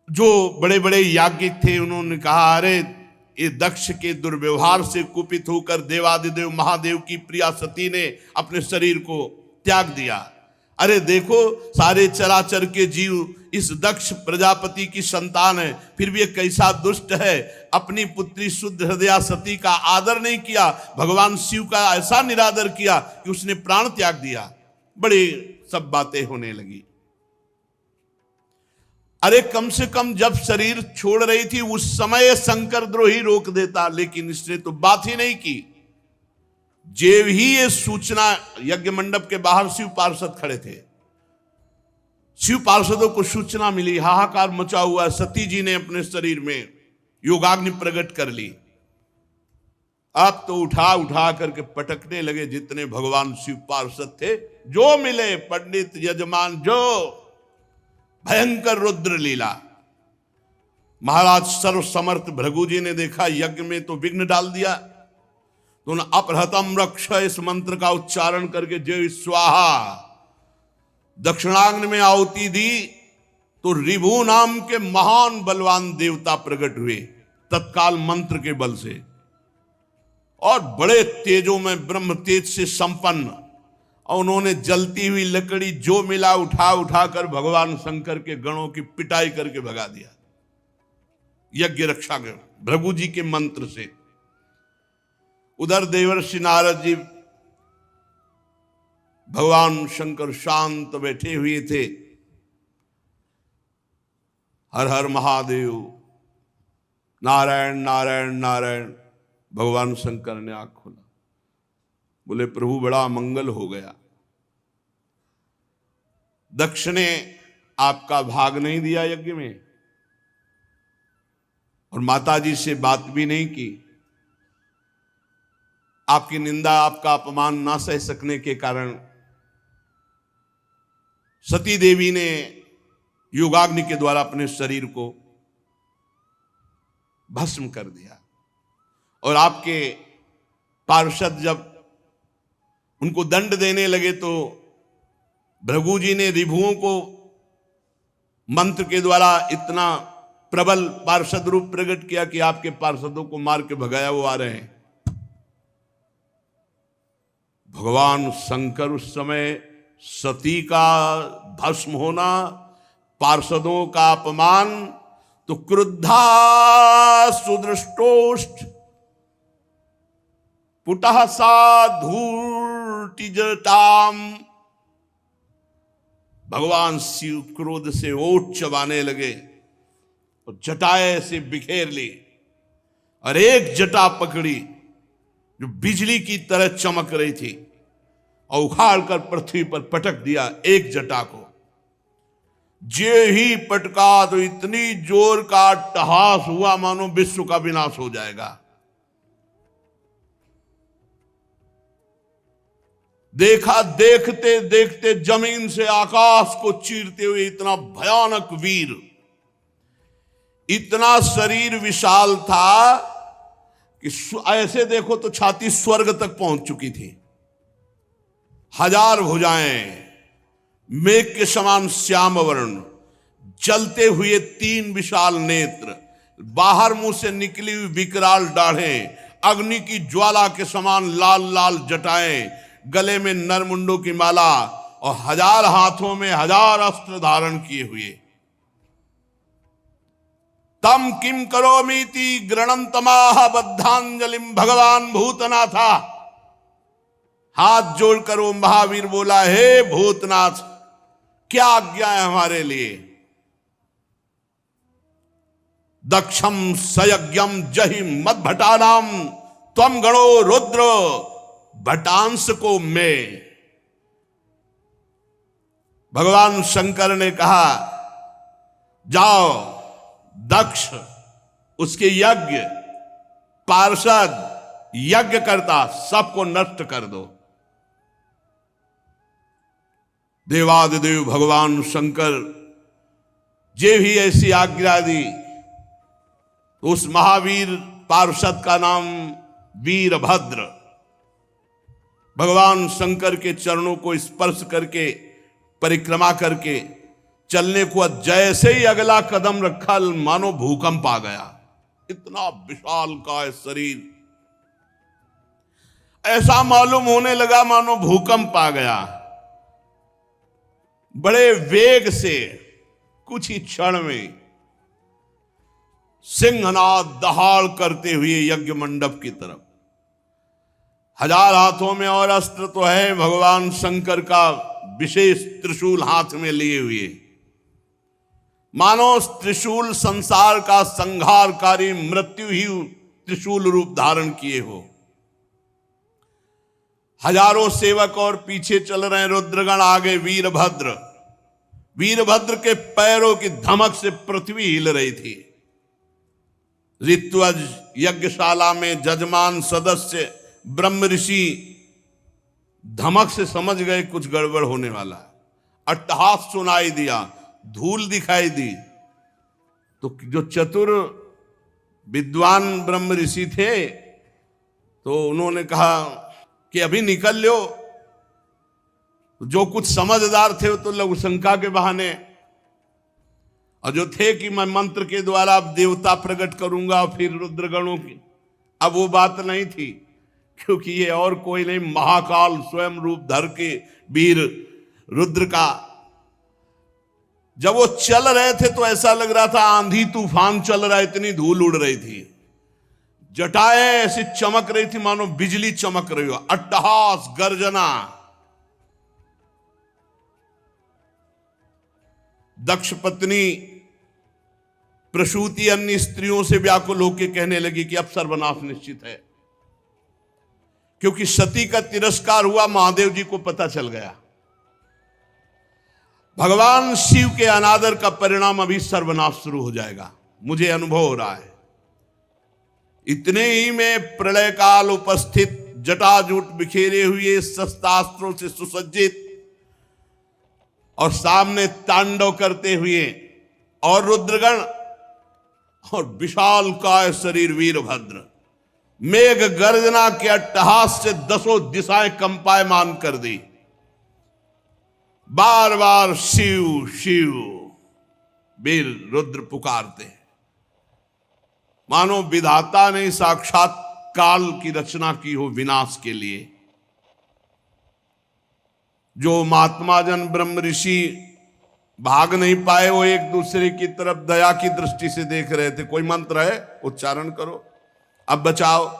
जो बड़े बड़े याज्ञिक थे उन्होंने कहा, अरे ये दक्ष के दुर्व्यवहार से कुपित होकर देवादिदेव महादेव की प्रिया सती ने अपने शरीर को त्याग दिया। अरे देखो, सारे चराचर के जीव इस दक्ष प्रजापति की संतान है, फिर भी ये कैसा दुष्ट है। अपनी पुत्री शुद्ध हृदया सती का आदर नहीं किया, भगवान शिव का ऐसा निरादर किया कि उसने प्राण त्याग दिया। बड़ी सब बातें होने लगी। अरे कम से कम जब शरीर छोड़ रही थी उस समय शंकर द्रोही रोक देता, लेकिन इसने तो बात ही नहीं की। जेव ही ये सूचना, यज्ञ मंडप के बाहर शिव पार्षद खड़े थे, शिव पार्षदों को सूचना मिली, हाहाकार मचा हुआ, सती जी ने अपने शरीर में योगाग्नि प्रकट कर ली। अब तो उठा उठा करके पटकने लगे जितने भगवान शिव पार्षद थे, जो मिले पंडित यजमान, जो भयंकर रुद्र लीला। महाराज सर्व समर्थ भृगु जी ने देखा यज्ञ में तो विघ्न डाल दिया, तो उन्होंने अपहृतम रक्ष इस मंत्र का उच्चारण करके जय स्वाहा दक्षिणाग्नि में आहुति दी, तो रिभु नाम के महान बलवान देवता प्रकट हुए तत्काल मंत्र के बल से, और बड़े तेजों में ब्रह्म तेज से संपन्न, और उन्होंने जलती हुई लकड़ी जो मिला उठा उठा कर भगवान शंकर के गणों की पिटाई करके भगा दिया यज्ञ रक्षा के भृगु जी के मंत्र से। उधर देवर्षि नारद जी भगवान शंकर शांत बैठे हुए थे। हर हर महादेव, नारायण नारायण नारायण। भगवान शंकर ने आंख खोला, बोले प्रभु बड़ा मंगल हो गया, दक्ष ने आपका भाग नहीं दिया यज्ञ में, और माता जी से बात भी नहीं की, आपकी निंदा, आपका अपमान ना सह सकने के कारण सती देवी ने योगाग्नि के द्वारा अपने शरीर को भस्म कर दिया। और आपके पार्षद जब उनको दंड देने लगे तो भृगु जी ने रिभुओं को मंत्र के द्वारा इतना प्रबल पार्षद रूप प्रकट किया कि आपके पार्षदों को मार के भगाया वो आ रहे हैं। भगवान शंकर उस समय सती का भस्म होना, पार्षदों का अपमान, तो क्रुद्धा सुदृष्टोष्ठ पुटः सा धूर्तिजटाम, भगवान शिव क्रोध से ओठ चबाने लगे और जटाएं से बिखेर ली और एक जटा पकड़ी जो बिजली की तरह चमक रही थी और उखाड़ कर पृथ्वी पर पटक दिया एक जटा को। जे ही पटका तो इतनी जोर का अट्टहास हुआ मानो विश्व का विनाश हो जाएगा। देखा, देखते देखते जमीन से आकाश को चीरते हुए इतना भयानक वीर, इतना शरीर विशाल था कि ऐसे देखो तो छाती स्वर्ग तक पहुंच चुकी थी। 1000 भुजाएं, मेघ के समान श्याम वर्ण, जलते हुए 3 विशाल नेत्र, बाहर मुंह से निकली हुई विकराल दाढ़ें, अग्नि की ज्वाला के समान लाल लाल जटाएं, गले में नरमुंडों की माला और 1000 हाथों में 1000 अस्त्र धारण किए हुए। तम किम करोमीति गृणंतमाह बद्धांजलिम, भगवान भूतनाथा, हाथ जोड़कर वो महावीर बोला, हे भूतनाथ, क्या आज्ञा है हमारे लिए। दक्षम सयज्ञम जहि मद भटानाम त्वम गणो रुद्र भटांश को मैं। भगवान शंकर ने कहा, जाओ दक्ष, उसके यज्ञ, पार्षद, यज्ञ करता सबको नष्ट कर दो। देवादिदेव भगवान शंकर जे भी ऐसी आज्ञा दी तो उस महावीर पार्षद का नाम वीरभद्र। भगवान शंकर के चरणों को स्पर्श करके, परिक्रमा करके चलने को जैसे ही अगला कदम रखा मानो भूकंप आ गया। इतना विशाल का शरीर, ऐसा मालूम होने लगा मानो भूकंप आ गया। बड़े वेग से कुछ ही क्षण में सिंहनाद दहाड़ करते हुए यज्ञ मंडप की तरफ। 1000 हाथों में और अस्त्र तो है, भगवान शंकर का विशेष त्रिशूल हाथ में लिए हुए, मानो त्रिशूल संसार का संहारकारी मृत्यु ही त्रिशूल रूप धारण किए हो। हजारों सेवक और पीछे चल रहे रुद्रगण, आगे वीरभद्र। वीरभद्र के पैरों की धमक से पृथ्वी हिल रही थी। ऋत्वज यज्ञशाला में जजमान सदस्य ब्रह्म ऋषि धमक से समझ गए कुछ गड़बड़ होने वाला। अट्टहास सुनाई दिया, धूल दिखाई दी, तो जो चतुर विद्वान ब्रह्म ऋषि थे तो उन्होंने कहा कि अभी निकल लो। जो कुछ समझदार थे वो तो लघु शंका के बहाने, और जो थे कि मैं मंत्र के द्वारा अब देवता प्रकट करूंगा फिर रुद्रगणों की, अब वो बात नहीं थी, क्योंकि ये और कोई नहीं, महाकाल स्वयं रूप धर के वीर रुद्र का। जब वो चल रहे थे तो ऐसा लग रहा था आंधी तूफान चल रहा है, इतनी धूल उड़ रही थी। जटाएं ऐसी चमक रही थी मानो बिजली चमक रही हो। अट्टहास, गर्जना। दक्ष पत्नी प्रसूति अन्य स्त्रियों से व्याकुल होकर कहने लगी कि अब सर्वनाश निश्चित है, क्योंकि सती का तिरस्कार हुआ, महादेव जी को पता चल गया। भगवान शिव के अनादर का परिणाम अभी सर्वनाश शुरू हो जाएगा, मुझे अनुभव हो रहा है। इतने ही में प्रलय काल उपस्थित जटाजूट बिखेरे हुए, शस्त्रास्त्रों से सुसज्जित और सामने तांडव करते हुए और रुद्रगण और विशाल काय शरीर वीरभद्र मेघ गर्जना के अट्टहास से 10 दिशाएं कंपायमान कर दी। बार बार शिव शिव वीर रुद्र पुकारते, मानो विधाता ने साक्षात काल की रचना की हो विनाश के लिए। जो महात्मा जन ब्रह्म ऋषि भाग नहीं पाए, वो एक दूसरे की तरफ दया की दृष्टि से देख रहे थे। कोई मंत्र है, उच्चारण करो, अब बचाओ।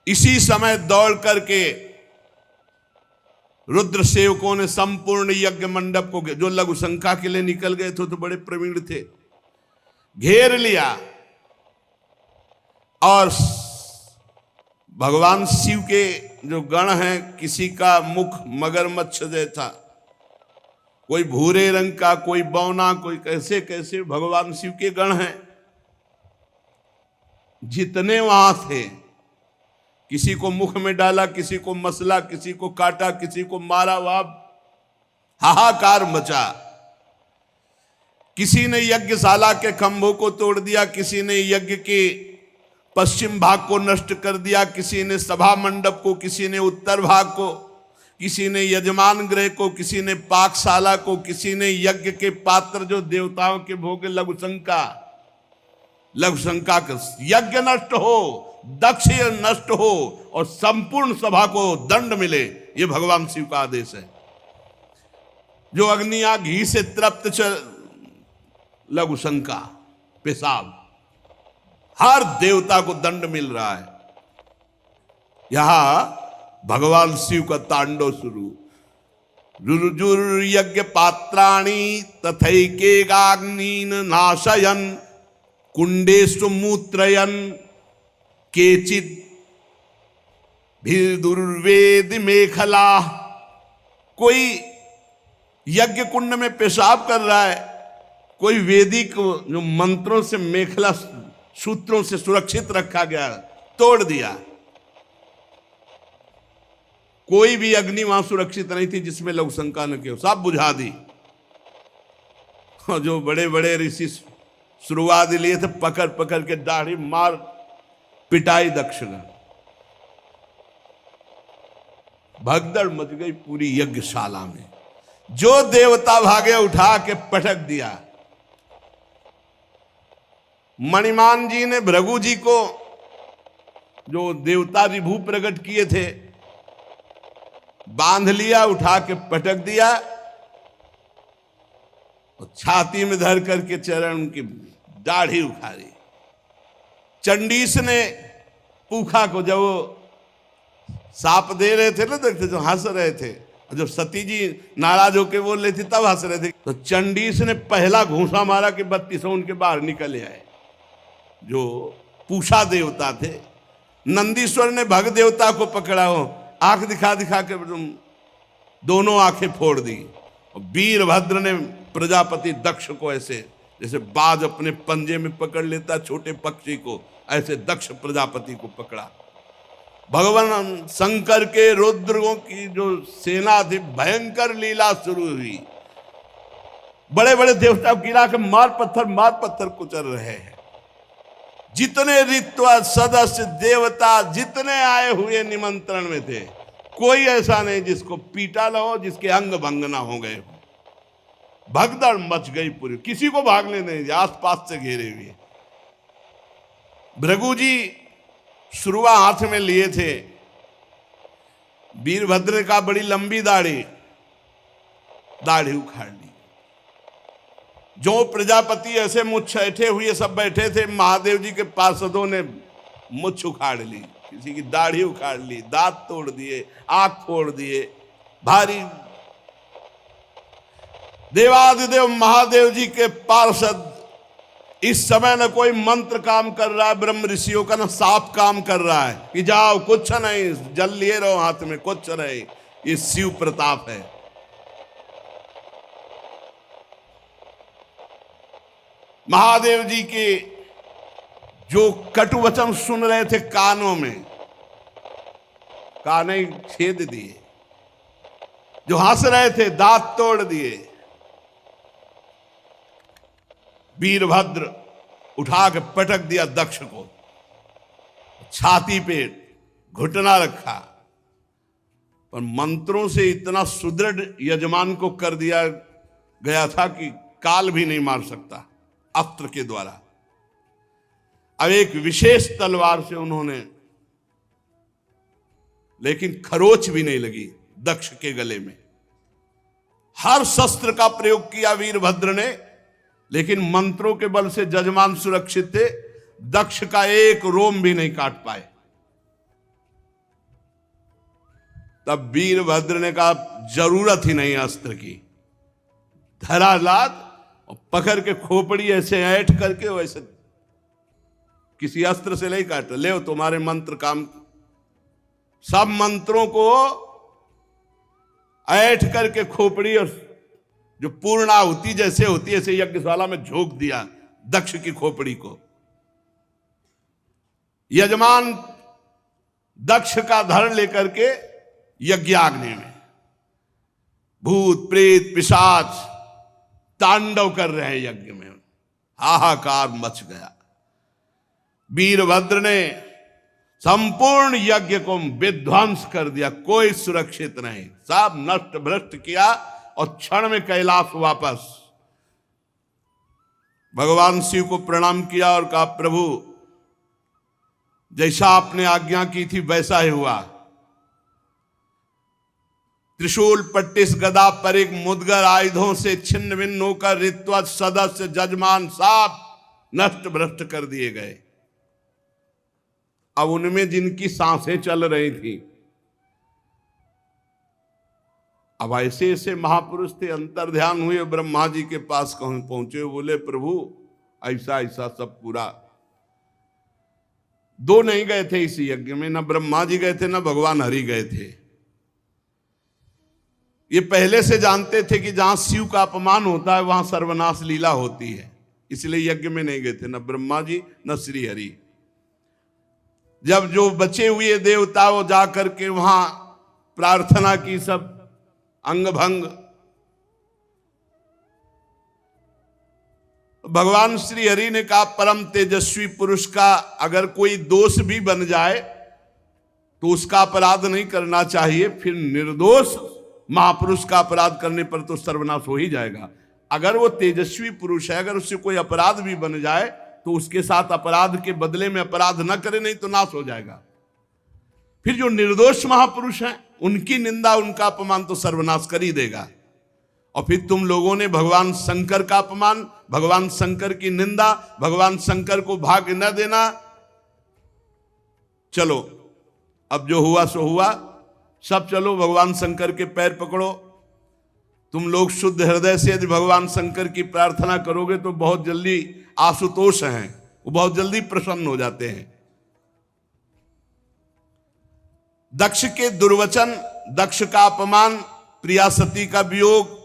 इसी समय दौड़ करके रुद्र सेवकों ने संपूर्ण यज्ञ मंडप को, जो लघु शंका के लिए निकल गए थे तो बड़े प्रवीण थे, घेर लिया और भगवान शिव के जो गण हैं, किसी का मुख मगरमच्छ जैसा, कोई भूरे रंग का, कोई बौना, कोई कैसे कैसे भगवान शिव के गण हैं। जितने वहां थे, किसी को मुख में डाला, किसी को मसला, किसी को काटा, किसी को मारा, वहां हाहाकार मचा। किसी ने यज्ञशाला के खंभों को तोड़ दिया, किसी ने यज्ञ के पश्चिम भाग को नष्ट कर दिया, किसी ने सभा मंडप को, किसी ने उत्तर भाग को, किसी ने यजमान गृह को, किसी ने पाकशाला को, किसी ने यज्ञ के पात्र जो देवताओं के भोग, लघुशंका का यज्ञ नष्ट हो, दक्ष नष्ट हो और संपूर्ण सभा को दंड मिले, ये भगवान शिव का आदेश है। जो अग्नियां घी से तृप्त लघुशंका, पेशाब, हर देवता को दंड मिल रहा है। यहां भगवान शिव का तांडव शुरू। रुजुर यज्ञ पात्राणि तथैकेगाग्नीन नाशयन कुंडेषु मूत्रयन केचिद भिदुर्वेद मेखला। कोई यज्ञ कुंड में पेशाब कर रहा है, कोई वेदिक जो मंत्रों से मेखला सूत्रों से सुरक्षित रखा गया तोड़ दिया। कोई भी अग्नि वहां सुरक्षित नहीं थी जिसमें लघुशंका न की, सब बुझा दी। जो बड़े बड़े ऋषि शुरुआत लिए थे, पकड़ पकड़ के दाढ़ी मार पिटाई दक्षिणा। भगदड़ मच गई पूरी यज्ञशाला में। जो देवता भागे उठा के पटक दिया। मणिमान जी ने भृगु जी को, जो देवता विभू प्रकट किए थे, बांध लिया, उठा के पटक दिया और छाती में धर करके चरण उनकी दाढ़ी उखाड़ी। चंडीस ने पूखा को, जब वो साप दे रहे थे ना, देखते जो हंस रहे थे, जब सती जी नाराज होके बोल रही थी तब हंस रहे थे, तो चंडीस ने पहला घूंसा मारा कि 32 उनके बाहर निकल आए। जो पूषा देवता थे, नंदीश्वर ने भग देवता को पकड़ा, हो आंख दिखा दिखा के दोनों आंखें फोड़ दी। और वीरभद्र ने प्रजापति दक्ष को ऐसे, जैसे बाज अपने पंजे में पकड़ लेता छोटे पक्षी को, ऐसे दक्ष प्रजापति को पकड़ा। भगवान शंकर के रुद्रों की जो सेना थी, भयंकर लीला शुरू हुई। बड़े बड़े देवता गिरा के मार पत्थर कुचल रहे हैं। जितने ऋत्वा सदस्य देवता जितने आए हुए निमंत्रण में थे, कोई ऐसा नहीं जिसको पीटा न हो, जिसके अंग भंग ना हो गए हो। भगदड़ मच गई पूरी, किसी को भागने नहीं दिया, आसपास से घेरे हुए। भृगु जी शुरुआ हाथ में लिए थे। वीरभद्र का बड़ी लंबी दाढ़ी उखाड़ ली। जो प्रजापति ऐसे मुछ ऐठे हुए सब बैठे थे, महादेव जी के पार्षदों ने मुछ उखाड़ ली, किसी की दाढ़ी उखाड़ ली, दांत तोड़ दिए, आंख फोड़ दिए। भारी देवादिदेव महादेव जी के पार्षद इस समय न कोई मंत्र काम कर रहा है, ब्रह्म ऋषियों का न साफ काम कर रहा है कि जाओ कुछ नहीं, जल लिए रहो हाथ में, कुछ नहीं। ये शिव प्रताप है। महादेव जी के जो कटु वचन सुन रहे थे कानों में, कान छेद दिए, जो हंस रहे थे दांत तोड़ दिए। वीरभद्र उठा के पटक दिया दक्ष को, छाती पे घुटना रखा, पर मंत्रों से इतना सुदृढ़ यजमान को कर दिया गया था कि काल भी नहीं मार सकता अस्त्र के द्वारा। अब एक विशेष तलवार से उन्होंने, लेकिन खरोच भी नहीं लगी दक्ष के गले में। हर शस्त्र का प्रयोग किया वीरभद्र ने, लेकिन मंत्रों के बल से जजमान सुरक्षित थे, दक्ष का एक रोम भी नहीं काट पाए। तब वीरभद्र ने कहा जरूरत ही नहीं अस्त्र की, धरा लाद और पकड़ के खोपड़ी ऐसे ऐठ करके, वैसे किसी अस्त्र से नहीं काट, ले तुम्हारे मंत्र काम। सब मंत्रों को ऐठ करके खोपड़ी और जो पूर्णाहुति जैसे होती है ऐसे यज्ञशाला में झोंक दिया दक्ष की खोपड़ी को। यजमान दक्ष का धड़ लेकर के यज्ञाग्नि में, भूत प्रेत पिशाच तांडव कर रहे हैं यज्ञ में, हाहाकार मच गया। वीरभद्र ने संपूर्ण यज्ञ को विध्वंस कर दिया, कोई सुरक्षित नहीं, सब नष्ट भ्रष्ट किया और क्षण में कैलाश वापस। भगवान शिव को प्रणाम किया और कहा प्रभु जैसा आपने आज्ञा की थी वैसा ही हुआ। त्रिशूल पट्टिस गदा पर एक मुदगर आयुधों से छिन्न भिन्न होकर ऋत्वज सदस्य जजमान सब नष्ट भ्रष्ट कर दिए गए। अब उनमें जिनकी सांसें चल रही थी, अब ऐसे ऐसे महापुरुष थे, अंतर्ध्यान हुए, ब्रह्मा जी के पास पहुंचे, बोले प्रभु ऐसा ऐसा सब पूरा। दो नहीं गए थे इस यज्ञ में, न ब्रह्मा जी गए थे न भगवान हरि गए थे। ये पहले से जानते थे कि जहां शिव का अपमान होता है वहां सर्वनाश लीला होती है, इसलिए यज्ञ में नहीं गए थे, न ब्रह्मा जी न श्री हरि। जब जो बचे हुए देवता वो जाकर के वहां प्रार्थना की, सब अंग भंग। भगवान श्री हरि ने कहा परम तेजस्वी पुरुष का अगर कोई दोष भी बन जाए तो उसका अपराध नहीं करना चाहिए, फिर निर्दोष महापुरुष का अपराध करने पर तो सर्वनाश हो ही जाएगा। अगर वो तेजस्वी पुरुष है, अगर उससे कोई अपराध भी बन जाए तो उसके साथ अपराध के बदले में अपराध न करे, नहीं तो नाश हो जाएगा। फिर जो निर्दोष महापुरुष हैं उनकी निंदा उनका अपमान तो सर्वनाश कर ही देगा। और फिर तुम लोगों ने भगवान शंकर का अपमान, भगवान शंकर की निंदा, भगवान शंकर को भाग्य न देना। चलो अब जो हुआ सो हुआ, सब चलो भगवान शंकर के पैर पकड़ो। तुम लोग शुद्ध हृदय से यदि भगवान शंकर की प्रार्थना करोगे तो बहुत जल्दी आशुतोष हैं, वो बहुत जल्दी प्रसन्न हो जाते हैं। दक्ष के दुर्वचन, दक्ष का अपमान, प्रिया सती का वियोग,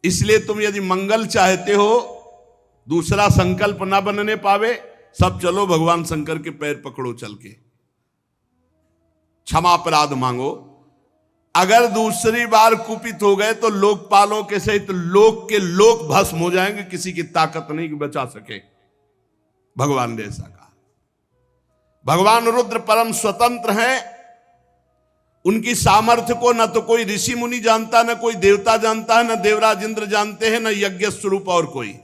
इसलिए तुम यदि मंगल चाहते हो, दूसरा संकल्प ना बनने पावे, सब चलो भगवान शंकर के पैर पकड़ो, चल के क्षमा अपराध मांगो। अगर दूसरी बार कुपित हो गए तो लोकपालों के सहित लोक के लोक भस्म हो जाएंगे, किसी की ताकत नहीं कि बचा सके। भगवान ने ऐसा कहा। भगवान रुद्र परम स्वतंत्र हैं, उनकी सामर्थ्य को न तो कोई ऋषि मुनि जानता, न कोई देवता जानता है, न देवराज इंद्र जानते हैं, न यज्ञ स्वरूप और कोई,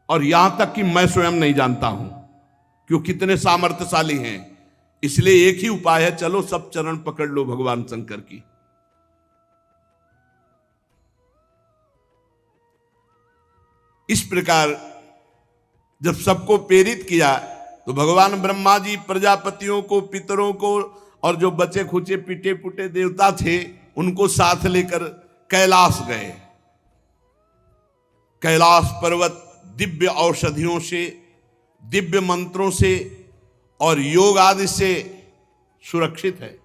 और यहां तक कि मैं स्वयं नहीं जानता हूं कि वो कितने सामर्थ्यशाली हैं। इसलिए एक ही उपाय है, चलो सब चरण पकड़ लो भगवान शंकर की। इस प्रकार जब सबको प्रेरित किया तो भगवान ब्रह्मा जी प्रजापतियों को, पितरों को और जो बचे खुचे पिटे पुटे देवता थे उनको साथ लेकर कैलाश गए। कैलाश पर्वत दिव्य औषधियों से, दिव्य मंत्रों से और योग आदि से सुरक्षित है।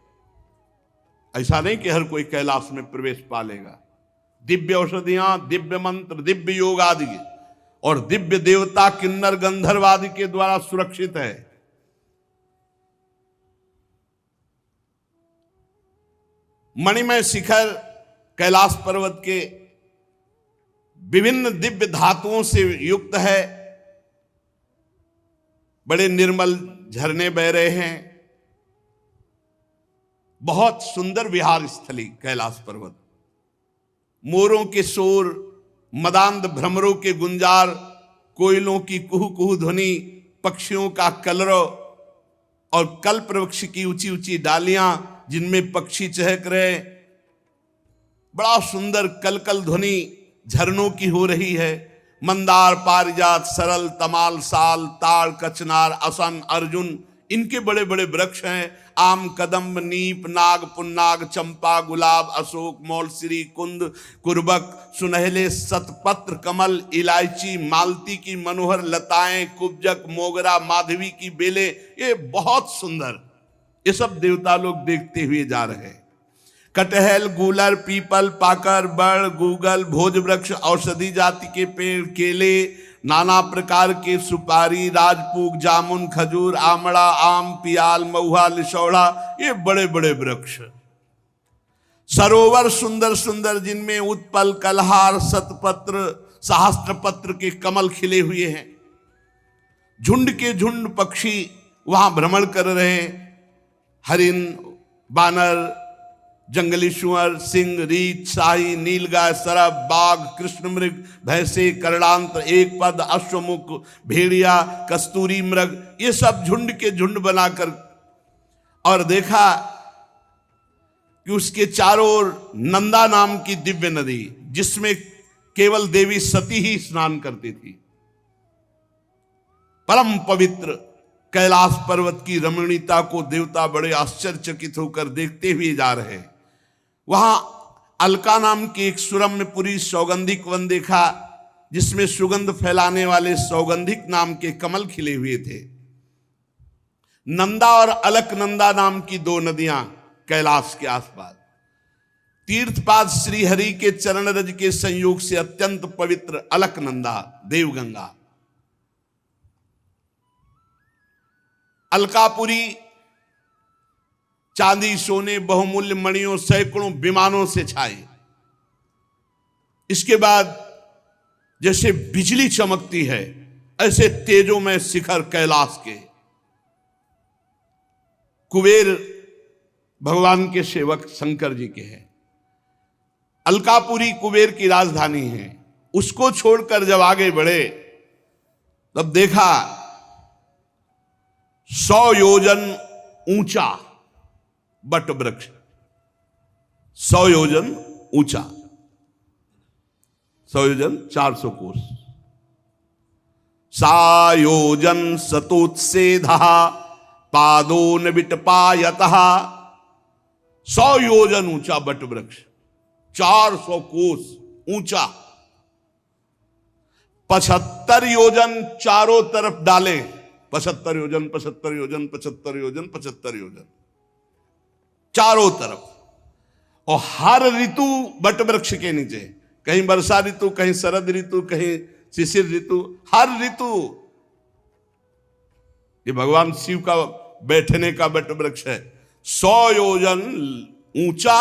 ऐसा नहीं कि हर कोई कैलाश में प्रवेश पा लेगा। दिव्य औषधियां, दिव्य मंत्र, दिव्य योग आदि और दिव्य देवता किन्नर गंधर्व आदि के द्वारा सुरक्षित है। मणिमय शिखर कैलाश पर्वत के विभिन्न दिव्य धातुओं से युक्त है। बड़े निर्मल झरने बह रहे हैं। बहुत सुंदर विहार स्थली कैलाश पर्वत। मोरों के शोर, मदांध भ्रमरों के गुंजार, कोयलों की कुहू कुहू ध्वनि, पक्षियों का कलरव और कल्प वृक्ष की ऊंची ऊंची डालियां जिनमें पक्षी चहक रहे। बड़ा सुंदर कलकल ध्वनि झरनों की हो रही है। मंदार, पारिजात, सरल, तमाल, साल, ताड़, कचनार, असन, अर्जुन, इनके बड़े बड़े वृक्ष हैं। आम, कदम्ब, नीप, नाग, पुन्नाग, चंपा, गुलाब, अशोक, मौलसिरी, कुंद, कुरबक, सुनहले शतपत्र, कमल, इलायची, मालती की मनोहर लताएं, कुब्जक, मोगरा, माधवी की बेलें, ये बहुत सुंदर, ये सब देवता लोग देखते हुए जा रहे हैं। कटहल, गूलर, पीपल, पाकर, बड़, गूगल, भोज वृक्ष, औषधि जाति के पेड़, केले, नाना प्रकार के सुपारी, राजपूग, जामुन, खजूर, आमड़ा, आम, पियाल, महुआ, लिशौड़ा, ये बड़े बड़े वृक्ष। सरोवर सुंदर सुंदर जिनमें उत्पल, कलहार, शतपत्र, सहस्त्रपत्र के कमल खिले हुए हैं। झुंड के झुंड पक्षी वहां भ्रमण कर रहे हैं। हरिन, बानर, जंगली सुअर, सिंह, रीछ, शाही, नीलगाय, सरब, बाघ, कृष्ण मृग, भैंसे, करड़ांत, एक पद, अश्वमुख, भेड़िया, कस्तूरी मृग, ये सब झुंड के झुंड बनाकर, और देखा कि उसके चारों ओर नंदा नाम की दिव्य नदी, जिसमें केवल देवी सती ही स्नान करती थी। परम पवित्र कैलाश पर्वत की रमणीयता को देवता बड़े आश्चर्यचकित होकर देखते हुए जा रहे हैं। वहां अलका नाम की एक सुरम्यपुरी सौगंधिक वन देखा, जिसमें सुगंध फैलाने वाले सौगंधिक नाम के कमल खिले हुए थे। नंदा और अलकनंदा नाम की दो नदियां कैलाश के आसपास। तीर्थपाद श्रीहरि के चरण रज के संयोग से अत्यंत पवित्र अलकनंदा, देवगंगा। अलकापुरी चांदी, सोने, बहुमूल्य मणियों, सैकड़ों विमानों से छाए। इसके बाद जैसे बिजली चमकती है, ऐसे तेजों में शिखर कैलाश के। कुबेर भगवान के सेवक शंकर जी के हैं। अलकापुरी कुबेर की राजधानी है। उसको छोड़कर जब आगे बढ़े तब देखा 100 योजन ऊंचा बट वृक्ष, 100 योजन ऊंचा, 100 योजन 400 कोस। सायोजन सतोत्सेधा पादो न विटपायतः। 100 योजन ऊंचा बट वृक्ष, 400 कोस ऊंचा। 75 योजन चारों तरफ डाले। 75 योजन, 75 योजन, 75 योजन, 75 योजन चारों तरफ। और हर ऋतु बट वृक्ष के नीचे, कहीं वर्षा ऋतु, कहीं शरद ऋतु, कहीं शिशिर ऋतु, हर ऋतु। ये भगवान शिव का बैठने का बट वृक्ष है। 100 योजन ऊंचा,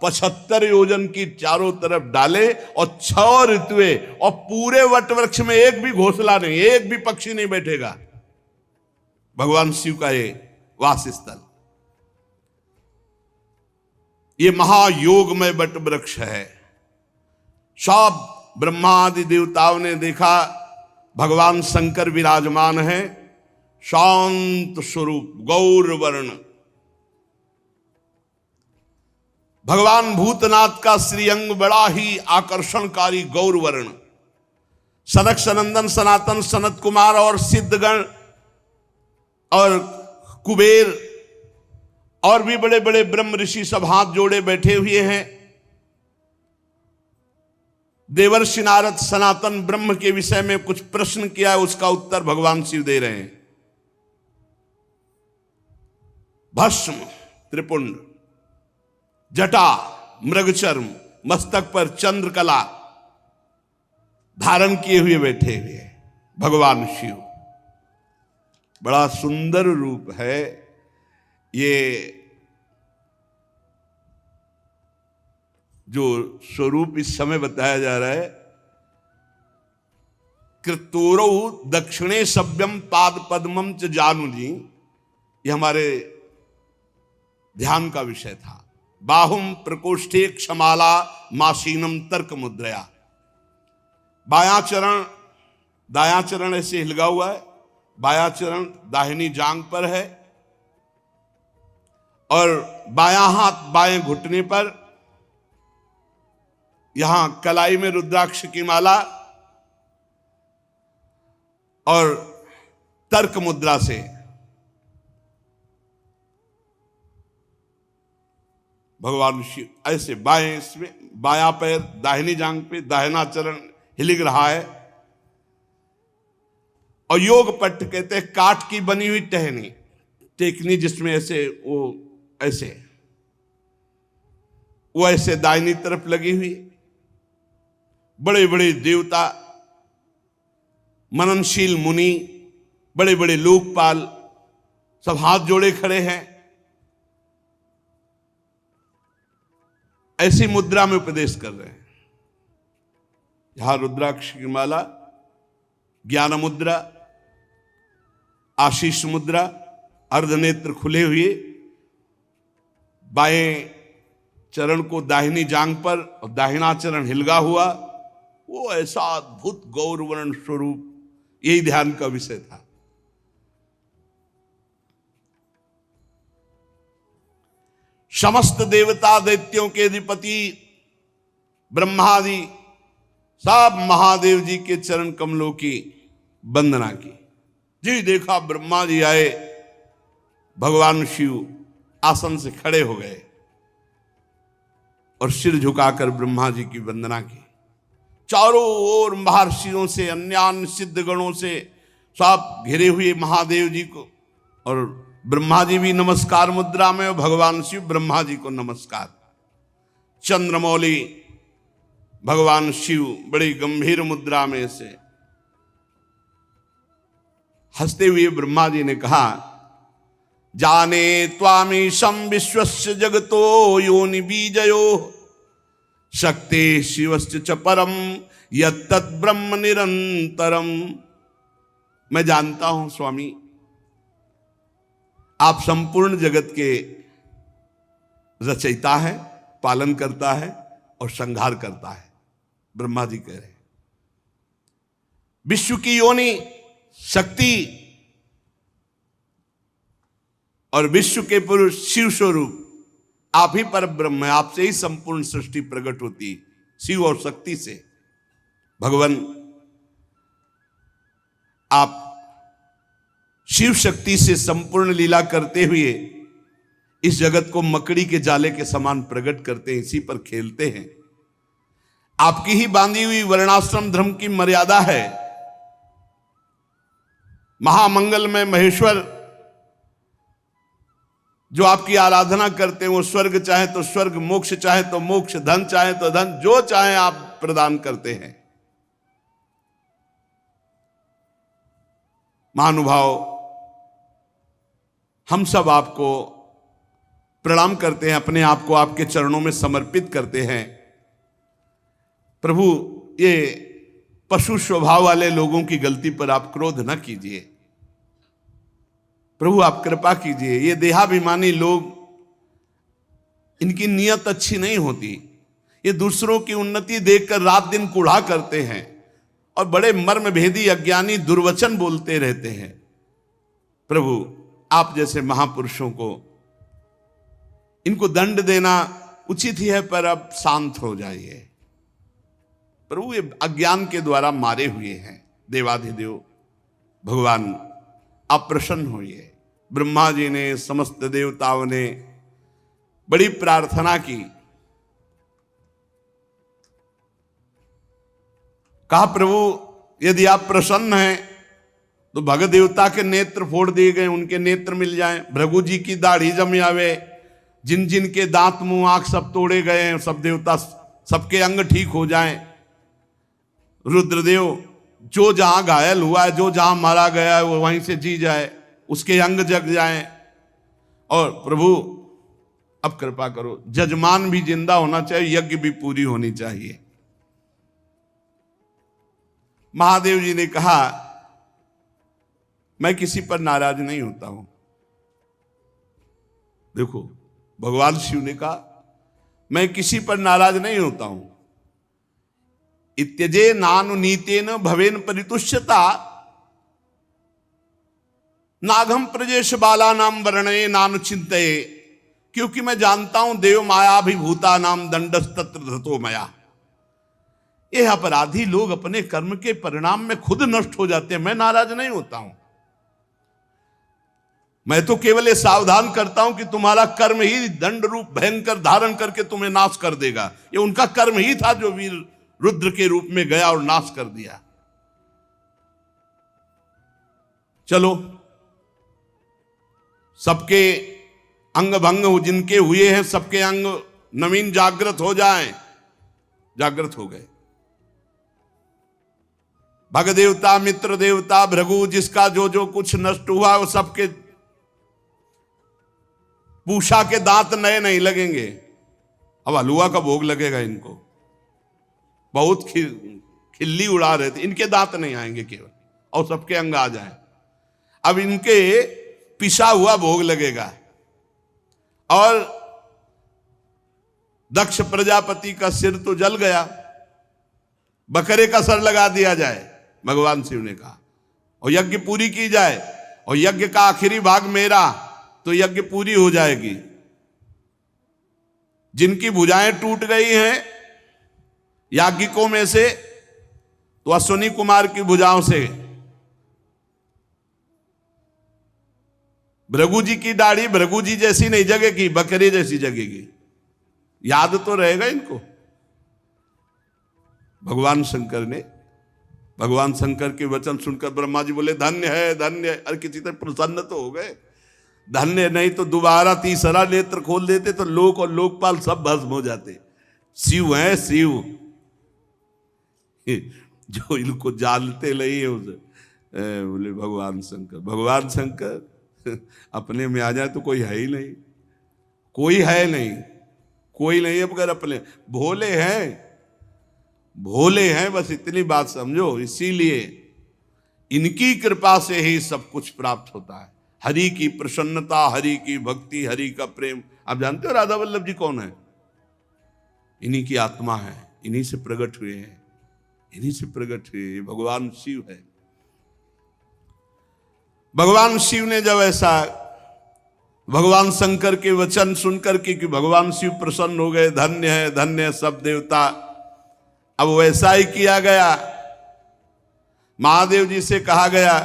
75 योजन की चारों तरफ डाले, और 6 ऋतुएं, और पूरे वट वृक्ष में एक भी घोंसला नहीं, एक भी पक्षी नहीं बैठेगा। भगवान शिव का ये वास स्थल, ये महायोगमय बट वृक्ष है। सब ब्रह्मादि देवताओं ने देखा भगवान शंकर विराजमान है, शांत स्वरूप, गौर वर्ण। भगवान भूतनाथ का श्रीअंग बड़ा ही आकर्षणकारी गौर वर्ण। सनक सनंदन सनातन सनत कुमार और सिद्धगण और कुबेर और भी बड़े बड़े ब्रह्म ऋषि सब हाथ जोड़े बैठे हुए हैं। देवर्षि नारद सनातन ब्रह्म के विषय में कुछ प्रश्न किया है, उसका उत्तर भगवान शिव दे रहे हैं। भस्म, त्रिपुंड, जटा, मृगचर्म, मस्तक पर चंद्रकला धारण किए हुए बैठे हुए भगवान शिव। बड़ा सुंदर रूप है ये। जो स्वरूप इस समय बताया जा रहा है, कृतोरौ दक्षिणे सभ्यम पाद पद्मम च जानु जी, ये हमारे ध्यान का विषय था। बाहुम प्रकोष्ठे क्षमाला मासीनम तर्क मुद्रया, बायां चरण दायां चरण ऐसे हिलगा हुआ है, बायां चरण दाहिनी जांग पर है और बायां हाथ बाएं घुटने पर, यहां कलाई में रुद्राक्ष की माला और तर्क मुद्रा से भगवान शिव ऐसे बाएं इसमें, बायां पैर दाहिनी जांग पे, दाहिना चरण हिलिग रहा है। और योग पट्ट कहते हैं काठ की बनी हुई टहनी, टेकनी जिसमें ऐसे वो ऐसे दाहिनी तरफ लगी हुई। बड़े बड़े देवता, मननशील मुनि, बड़े बड़े लोकपाल सब हाथ जोड़े खड़े हैं, ऐसी मुद्रा में उपदेश कर रहे हैं। यहां रुद्राक्ष की माला, ज्ञान मुद्रा, आशीष मुद्रा, अर्धनेत्र खुले हुए, बाएं चरण को दाहिनी जांग पर और दाहिना चरण हिलगा हुआ, वो ऐसा अद्भुत गौरवर्ण स्वरूप, यही ध्यान का विषय था। समस्त देवता दैत्यों के अधिपति ब्रह्मादि सब महादेव जी के चरण कमलों की वंदना की। जी देखा ब्रह्मा जी आए, भगवान शिव आसन से खड़े हो गए और सिर झुकाकर ब्रह्मा जी की वंदना की। चारों ओर महर्षियों से, अन्यान्य सिद्ध गणों से सब घिरे हुए महादेव जी को, और ब्रह्मा जी भी नमस्कार मुद्रा में, और भगवान शिव ब्रह्मा जी को नमस्कार। चंद्रमौली भगवान शिव बड़ी गंभीर मुद्रा में से हंसते हुए ब्रह्मा जी ने कहा, जाने त्वामीशं विश्वस्य जगतो योनि बीजयो शक्ति शिवस्य च परम यत्तत् ब्रह्म निरंतरम। मैं जानता हूं स्वामी, आप संपूर्ण जगत के रचयिता है, पालन करता है और संहार करता है। ब्रह्मा जी कह रहे हैं विश्व की योनि शक्ति और विश्व के पुरुष शिव स्वरूप आप ही पर ब्रह्म है, आपसे ही संपूर्ण सृष्टि प्रकट होती, शिव और शक्ति से। भगवान आप शिव शक्ति से संपूर्ण लीला करते हुए इस जगत को मकड़ी के जाले के समान प्रकट करते हैं, इसी पर खेलते हैं। आपकी ही बांधी हुई वर्णाश्रम धर्म की मर्यादा है। महामंगल में महेश्वर जो आपकी आराधना करते हैं, वो स्वर्ग चाहे तो स्वर्ग, मोक्ष चाहे तो मोक्ष, धन चाहे तो धन, जो चाहे आप प्रदान करते हैं। महानुभाव, हम सब आपको प्रणाम करते हैं, अपने आप को आपके चरणों में समर्पित करते हैं। प्रभु, ये पशु स्वभाव वाले लोगों की गलती पर आप क्रोध न कीजिए। प्रभु आप कृपा कीजिए। ये देहाभिमानी लोग, इनकी नीयत अच्छी नहीं होती। ये दूसरों की उन्नति देखकर रात दिन कूढ़ा करते हैं और बड़े मर्म भेदी अज्ञानी दुर्वचन बोलते रहते हैं। प्रभु आप जैसे महापुरुषों को इनको दंड देना उचित ही है, पर अब शांत हो जाइए। प्रभु ये अज्ञान के द्वारा मारे हुए हैं। देवाधिदेव भगवान आप प्रसन्न होइए। ब्रह्मा जी ने, समस्त देवताओं ने बड़ी प्रार्थना की। कहा प्रभु यदि आप प्रसन्न हैं तो भगत देवता के नेत्र फोड़ दिए गए, उनके नेत्र मिल जाएं। भृगु जी की दाढ़ी जम आवे, जिन जिन के दांत मुंह आंख सब तोड़े गए हैं, सब देवता सबके अंग ठीक हो जाएं। रुद्रदेव जो जहां घायल हुआ है, जो जहां मारा गया है, वो वहीं से जी जाए, उसके अंग जग जाएं। और प्रभु अब कृपा करो, जजमान भी जिंदा होना चाहिए, यज्ञ भी पूरी होनी चाहिए। महादेव जी ने कहा मैं किसी पर नाराज नहीं होता हूं। देखो भगवान शिव ने कहा मैं किसी पर नाराज नहीं होता हूं। इत्यजे नानु नीतेन भवेन परितुष्यता नाघम प्रजेश बाला नाम वर्णये नानु चिंतये, क्योंकि मैं जानता हूं देव मायाभिभूता नाम दंडस तत्र धृतो मया। ये अपराधी लोग अपने कर्म के परिणाम में खुद नष्ट हो जाते हैं, मैं नाराज नहीं होता हूं। मैं तो केवल ये सावधान करता हूं कि तुम्हारा कर्म ही दंड रूप भयंकर धारण करके तुम्हें नाश कर देगा। ये उनका कर्म ही था जो वीर रुद्र के रूप में गया और नाश कर दिया। चलो सबके अंग भंग जिनके हुए हैं सबके अंग नवीन जागृत हो जाएं। जागृत हो गए। भग देवता मित्र देवता भृगु जिसका जो जो कुछ नष्ट हुआ वो सबके पूषा के दांत नए नहीं लगेंगे। अब हलुआ का भोग लगेगा इनको, बहुत खिल्ली उड़ा रहे थे, इनके दांत नहीं आएंगे केवल, और सबके अंग आ जाएं। अब इनके पिसा हुआ भोग लगेगा। और दक्ष प्रजापति का सिर तो जल गया, बकरे का सर लगा दिया जाए, भगवान शिव ने कहा, और यज्ञ पूरी की जाए, और यज्ञ का आखिरी भाग मेरा, तो यज्ञ पूरी हो जाएगी। जिनकी भुजाएं टूट गई हैं याज्ञिकों में से, तो अश्विनी कुमार की भुजाओं से, भृगु जी की दाढ़ी भृगु जी जैसी नहीं जगेगी, बकरी जैसी जगेगी। याद तो रहेगा इनको। भगवान शंकर के वचन सुनकर ब्रह्मा जी बोले धन्य है धन्य है। अरे किसी तरह प्रसन्न तो हो गए। धन्य नहीं तो दोबारा तीसरा नेत्र खोल देते तो लोक और लोकपाल सब भस्म हो जाते। शिव है शिव, जो इनको जानते नहीं है उसे बोले भगवान शंकर अपने में आ जाए तो कोई है ही नहीं, कोई है नहीं, कोई नहीं है मगर अपने भोले हैं बस इतनी बात समझो। इसीलिए इनकी कृपा से ही सब कुछ प्राप्त होता है। हरि की प्रसन्नता, हरि की भक्ति, हरि का प्रेम। आप जानते हो राधा वल्लभ जी कौन है? इन्हीं की आत्मा है, इन्हीं से प्रकट हुए हैं, इन्हीं से प्रकट हुए भगवान शिव है। भगवान शिव ने जब ऐसा भगवान शंकर के वचन सुनकर के कि भगवान शिव प्रसन्न हो गए, धन्य है सब देवता, अब वैसा ही किया गया। महादेव जी से कहा गया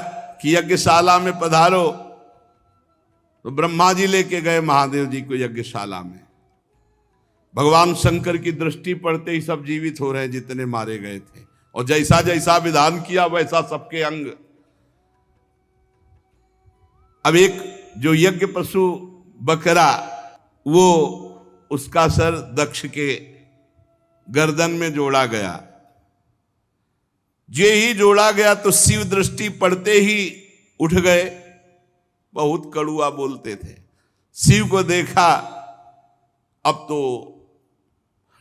कि यज्ञशाला में पधारो, तो ब्रह्मा जी लेके गए महादेव जी को यज्ञशाला में। भगवान शंकर की दृष्टि पड़ते ही सब जीवित हो रहे जितने मारे गए थे, और जैसा जैसा विधान किया वैसा सबके अंग। अब एक जो यज्ञ पशु बकरा, वो उसका सर दक्ष के गर्दन में जोड़ा गया। जे ही जोड़ा गया तो शिव दृष्टि पड़ते ही उठ गए। बहुत कड़ुआ बोलते थे। शिव को देखा अब तो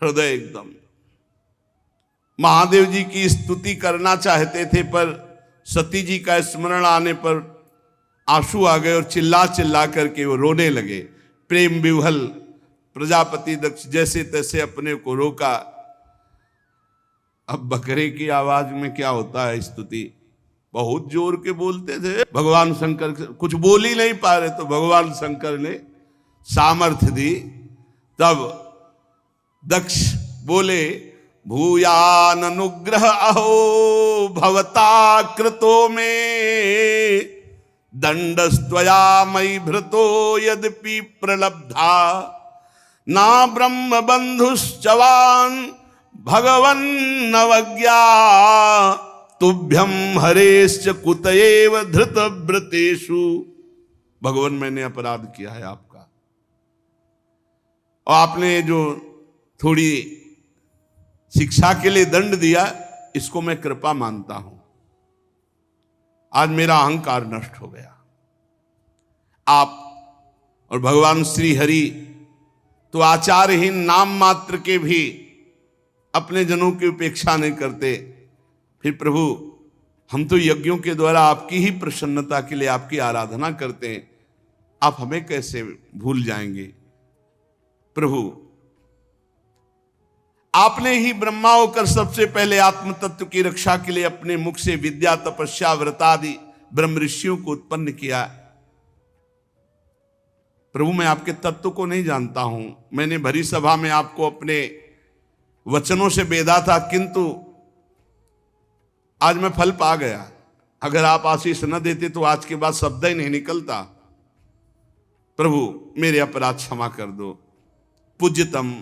हृदय एकदम, महादेव जी की स्तुति करना चाहते थे पर सती जी का स्मरण आने पर आंसू आ गए और चिल्ला चिल्ला करके वो रोने लगे। प्रेम विह्वल प्रजापति दक्ष जैसे तैसे अपने को रोका। अब बकरे की आवाज में क्या होता है स्तुति, बहुत जोर के बोलते थे। भगवान शंकर कुछ बोल ही नहीं पा रहे, तो भगवान शंकर ने सामर्थ्य दी। तब दक्ष बोले भूयान अनुग्रह अहो भवता कृतो में दंडस्त्वया मयि भृतो यद्यपि प्रलब्धा ना ब्रह्म बंधुश्चवान भगवन्नवज्ञा तुभ्यम हरेश्च कुतएव धृत व्रतेषु। भगवान मैंने अपराध किया है आपका, और आपने जो थोड़ी शिक्षा के लिए दंड दिया इसको मैं कृपा मानता हूं। आज मेरा अहंकार नष्ट हो गया। आप और भगवान श्री हरि तो आचारहीन नाम मात्र के भी अपने जनों की उपेक्षा नहीं करते, फिर प्रभु हम तो यज्ञों के द्वारा आपकी ही प्रसन्नता के लिए आपकी आराधना करते हैं, आप हमें कैसे भूल जाएंगे। प्रभु आपने ही ब्रह्मा होकर सबसे पहले आत्म तत्व की रक्षा के लिए अपने मुख से विद्या, तपस्या, व्रतादि ब्रह्म ऋषियों को उत्पन्न किया। प्रभु मैं आपके तत्व को नहीं जानता हूं, मैंने भरी सभा में आपको अपने वचनों से बेधा था, किंतु आज मैं फल पा गया। अगर आप आशीष न देते तो आज के बाद शब्द ही नहीं निकलता। प्रभु मेरे अपराध क्षमा कर दो। पूज्यतम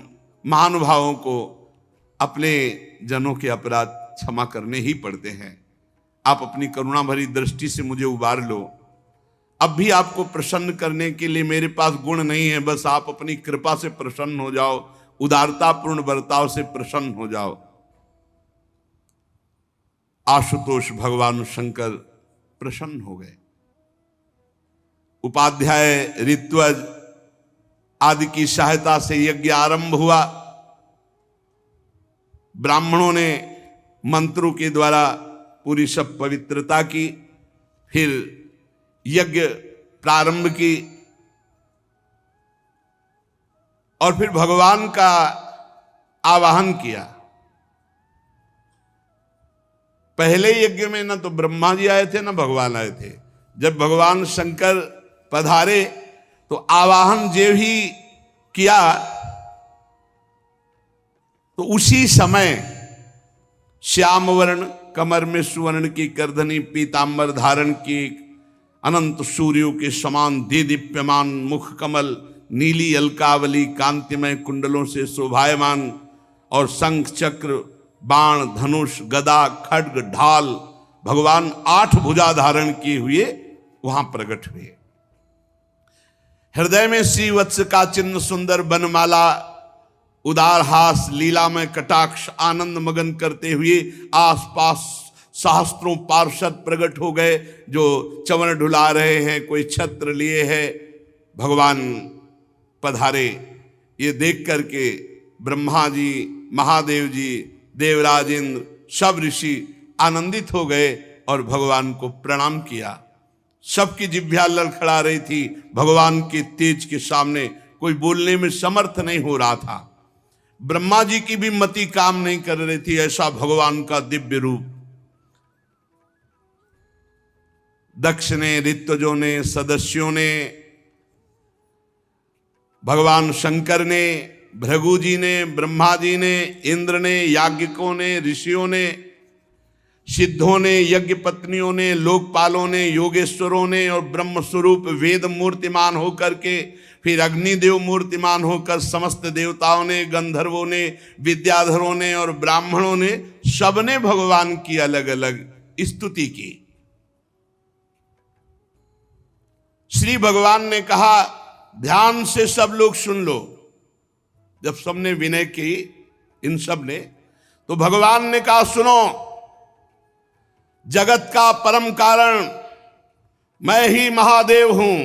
महानुभावों को अपने जनों के अपराध क्षमा करने ही पड़ते हैं। आप अपनी करुणा भरी दृष्टि से मुझे उबार लो। अब भी आपको प्रसन्न करने के लिए मेरे पास गुण नहीं है, बस आप अपनी कृपा से प्रसन्न हो जाओ, उदारतापूर्ण बर्ताव से प्रसन्न हो जाओ। आशुतोष भगवान शंकर प्रसन्न हो गए। उपाध्याय, ऋत्वज आदि की सहायता से यज्ञ आरंभ हुआ। ब्राह्मणों ने मंत्रों के द्वारा पूरी सब पवित्रता की, फिर यज्ञ प्रारंभ की और फिर भगवान का आवाहन किया। पहले यज्ञ में ना तो ब्रह्मा जी आए थे ना भगवान आए थे। जब भगवान शंकर पधारे तो आवाहन जो ही किया तो उसी समय श्याम वर्ण, कमर में सुवर्ण की करधनी, पीतांबर धारण की, अनंत सूर्यों के समान दीदीप्यमान मुख कमल, नीली अलकावली कांतिमय कुंडलों से शोभायमान, और शंख, चक्र, बाण, धनुष, गदा, खड्ग, ढाल, भगवान 8 भुजा धारण किए हुए वहां प्रकट हुए। हृदय में श्रीवत्स का चिन्ह, सुंदर बनमाला, उदार हास, लीला में कटाक्ष, आनंद मगन करते हुए आसपास सहस्त्रों पार्षद प्रकट हो गए, जो चवन ढुला रहे हैं, कोई छत्र लिए है। भगवान पधारे। ये देख करके ब्रह्मा जी, महादेव जी, देवराज इंद्र, सब ऋषि आनंदित हो गए और भगवान को प्रणाम किया। सबकी जिह्वा लड़खड़ा रही थी। भगवान के तेज के सामने कोई बोलने में समर्थ नहीं हो रहा था। ब्रह्मा जी की भी मति काम नहीं कर रही थी, ऐसा भगवान का दिव्य रूप। दक्ष ने, ऋत्वजों ने, सदस्यों ने, भगवान शंकर ने, भृगु जी ने, ब्रह्मा जी ने, इंद्र ने, याज्ञिकों ने, ऋषियों ने, सिद्धों ने, यज्ञ पत्नियों ने, लोकपालों ने, योगेश्वरों ने और ब्रह्म स्वरूप वेद मूर्तिमान होकर के, फिर अग्निदेव मूर्तिमान होकर समस्त देवताओं ने, गंधर्वों ने, विद्याधरों ने और ब्राह्मणों ने, सबने भगवान की अलग अलग स्तुति की। श्री भगवान ने कहा, ध्यान से सब लोग सुन लो। जब सबने विनय की, इन सब ने, तो भगवान ने कहा, सुनो, जगत का परम कारण मैं ही महादेव हूं,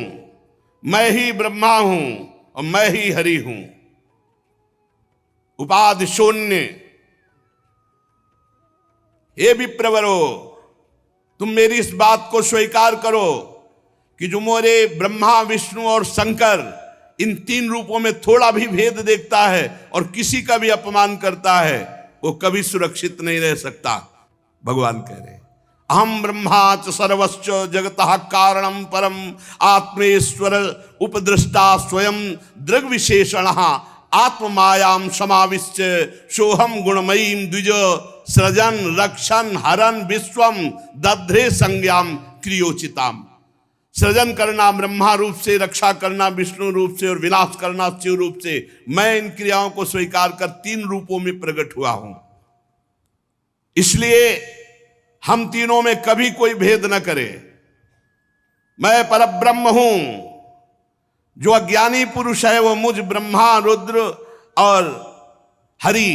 मैं ही ब्रह्मा हूं और मैं ही हरि हूं। उपाधि शून्य। हे विप्रवरो, तुम मेरी इस बात को स्वीकार करो कि जो मोरे ब्रह्मा, विष्णु और शंकर, इन 3 रूपों में थोड़ा भी भेद देखता है और किसी का भी अपमान करता है, वो कभी सुरक्षित नहीं रह सकता। भगवान कह रहे, अहम ब्रह्मा च सर्वश्च जगतः कारणम परम आत्मेश्वर उपदृष्टा स्वयं दृग विशेषण आत्ममायाम समाविश्य सोहम गुणमयीम द्विज सृजन रक्षण हरन विश्वम दध्रे संज्ञाम क्रियोचिताम। सृजन करना ब्रह्मा रूप से, रक्षा करना विष्णु रूप से और विनाश करना शिव रूप से। मैं इन क्रियाओं को स्वीकार कर 3 रूपों में प्रकट हुआ हूं। इसलिए हम तीनों में कभी कोई भेद न करे। मैं परब्रह्म हूं। जो अज्ञानी पुरुष है वो मुझ ब्रह्मा, रुद्र और हरि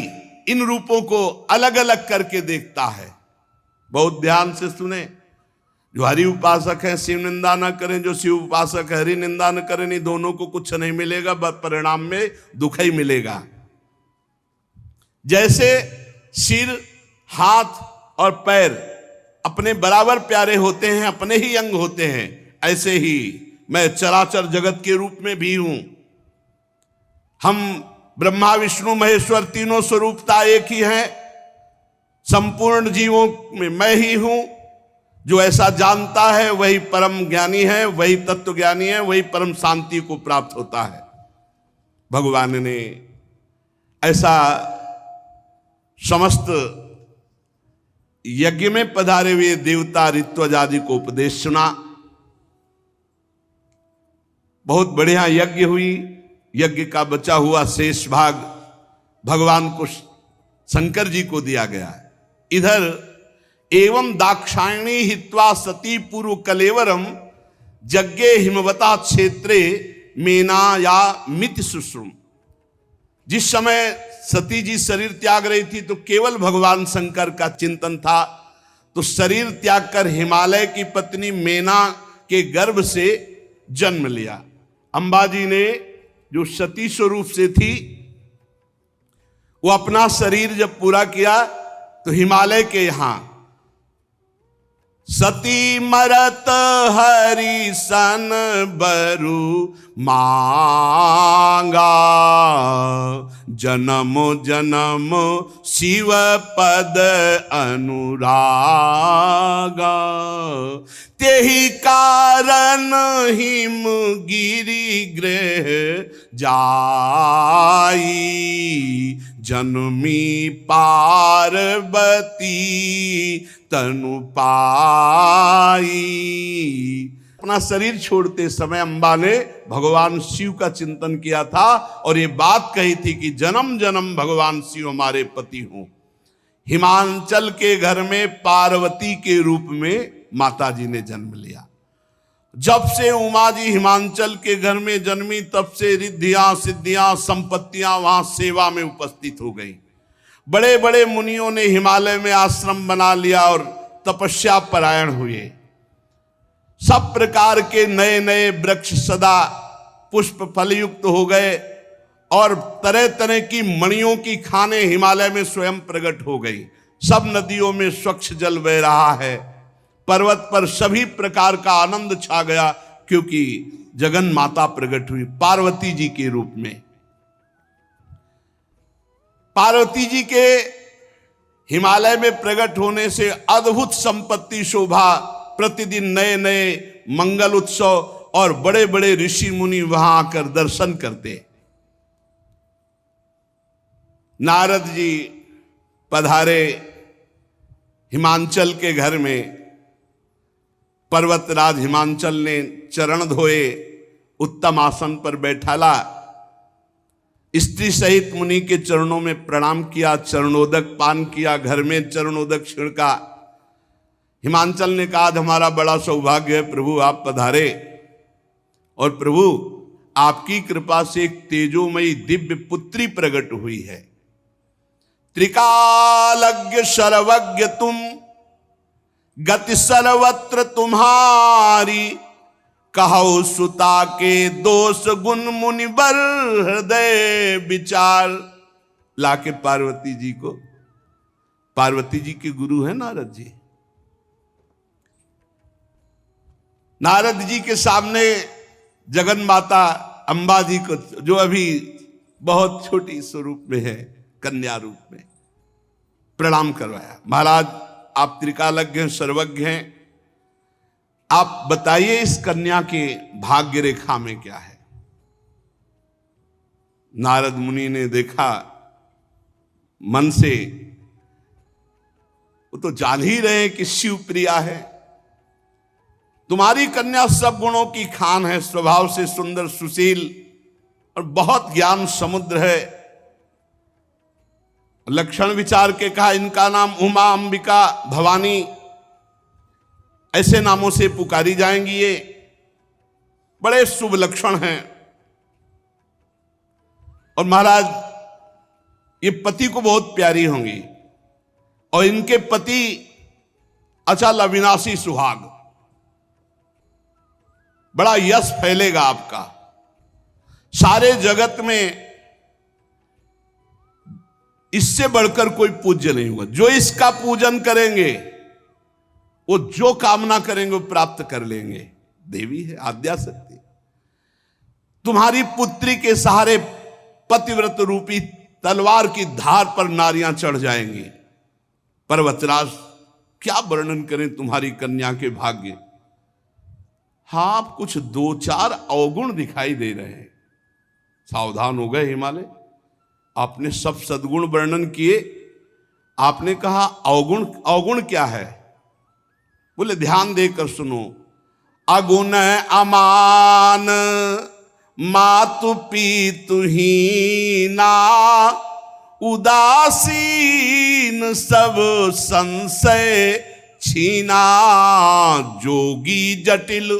इन रूपों को अलग अलग करके देखता है। बहुत ध्यान से सुने। जो हरि उपासक है शिव निंदा न करें, जो शिव उपासक है हरि निंदा न करें, नहीं दोनों को कुछ नहीं मिलेगा, परिणाम में दुख ही मिलेगा। जैसे सिर, हाथ और पैर अपने बराबर प्यारे होते हैं, अपने ही अंग होते हैं, ऐसे ही मैं चराचर जगत के रूप में भी हूं। हम ब्रह्मा विष्णु महेश्वर तीनों स्वरूपता एक ही है। संपूर्ण जीवों में मैं ही हूं। जो ऐसा जानता है वही परम ज्ञानी है, वही तत्व ज्ञानी है, वही परम शांति को प्राप्त होता है। भगवान ने ऐसा समस्त यज्ञ में पधारे हुए देवता ऋत्विज आदि को उपदेश सुना। बहुत बढ़िया यज्ञ हुई। यज्ञ का बचा हुआ शेष भाग भगवान को शंकर जी को दिया गया। इधर एवं दाक्षायणी हित्वा सती पूर्व कलेवरम यज्ञे हिमवता क्षेत्रे मेनाया मिति सुश्रुम। जिस समय सती जी शरीर त्याग रही थी तो केवल भगवान शंकर का चिंतन था, तो शरीर त्याग कर हिमालय की पत्नी मेना के गर्भ से जन्म लिया। अंबाजी ने जो सती स्वरूप से थी, वो अपना शरीर जब पूरा किया तो हिमालय के यहां सती मरत हरि सन बरु मांगा, जन्म जन्म शिव पद अनुरागा, तेहि कारण हिम गिरि गृह जाई, जन्मी पार्वती तनु पाई। अपना शरीर छोड़ते समय अंबा ने भगवान शिव का चिंतन किया था और ये बात कही थी कि जन्म जन्म भगवान शिव हमारे पति हों। हिमांचल के घर में पार्वती के रूप में माता जी ने जन्म लिया। जब से उमा जी हिमांचल के घर में जन्मी तब से रिद्धियां सिद्धियां संपत्तियां वहां सेवा में उपस्थित हो गई। बड़े बड़े मुनियों ने हिमालय में आश्रम बना लिया और तपस्या परायण हुए। सब प्रकार के नए नए वृक्ष सदा पुष्प फलयुक्त हो गए और तरह तरह की मणियों की खानें हिमालय में स्वयं प्रकट हो गई। सब नदियों में स्वच्छ जल बह रहा है। पर्वत पर सभी प्रकार का आनंद छा गया क्योंकि जगन माता प्रकट हुई पार्वती जी के रूप में। पार्वती जी के हिमालय में प्रकट होने से अद्भुत संपत्ति शोभा, प्रतिदिन नए नए मंगल उत्सव और बड़े बड़े ऋषि मुनि वहां आकर दर्शन करते। नारद जी पधारे हिमांचल के घर में। पर्वतराज हिमांचल ने चरण धोए, उत्तम आसन पर बैठाला, स्त्री सहित मुनि के चरणों में प्रणाम किया, चरणोदक पान किया, घर में चरणोदक छिड़का। हिमांचल ने कहा, आज हमारा बड़ा सौभाग्य है प्रभु आप पधारे, और प्रभु आपकी कृपा से एक तेजोमयी दिव्य पुत्री प्रकट हुई है। त्रिकालज्ञ सर्वज्ञ तुम, गति सर्वत्र तुम्हारी, कहो सुता के दोष गुण मुनिवर हृदय विचार। लाके पार्वती जी को, पार्वती जी के गुरु है नारद जी। नारद जी के सामने जगन माता अंबा जी को, जो अभी बहुत छोटी स्वरूप में है, कन्या रूप में, प्रणाम करवाया। महाराज आप त्रिकालज्ञ सर्वज्ञ हैं, आप बताइए इस कन्या के भाग्य रेखा में क्या है। नारद मुनि ने देखा मन से, वो तो जान ही रहे कि शिव प्रिया है। तुम्हारी कन्या सब गुणों की खान है, स्वभाव से सुंदर सुशील और बहुत ज्ञान समुद्र है। लक्षण विचार के कहा, इनका नाम उमा, अंबिका, भवानी ऐसे नामों से पुकारी जाएंगी। ये बड़े शुभ लक्षण हैं। और महाराज ये पति को बहुत प्यारी होंगी और इनके पति अचल अविनाशी सुहाग, बड़ा यश फैलेगा आपका। सारे जगत में इससे बढ़कर कोई पूज्य नहीं होगा। जो इसका पूजन करेंगे वो जो कामना करेंगे वो प्राप्त कर लेंगे। देवी है, आद्या शक्ति। तुम्हारी पुत्री के सहारे पतिव्रत रूपी तलवार की धार पर नारियां चढ़ जाएंगी। पर्वतराज, क्या वर्णन करें तुम्हारी कन्या के भाग्य। हाँ, आप कुछ 2-4 अवगुण दिखाई दे रहे हैं। सावधान हो गए हिमालय। आपने सब सद्गुण वर्णन किए, आपने कहा अवगुण। अवगुण क्या है? बोले ध्यान देकर सुनो। अगुण अमान मातु पीतु हीना, उदासीन सब संशय छीना। जोगी जटिल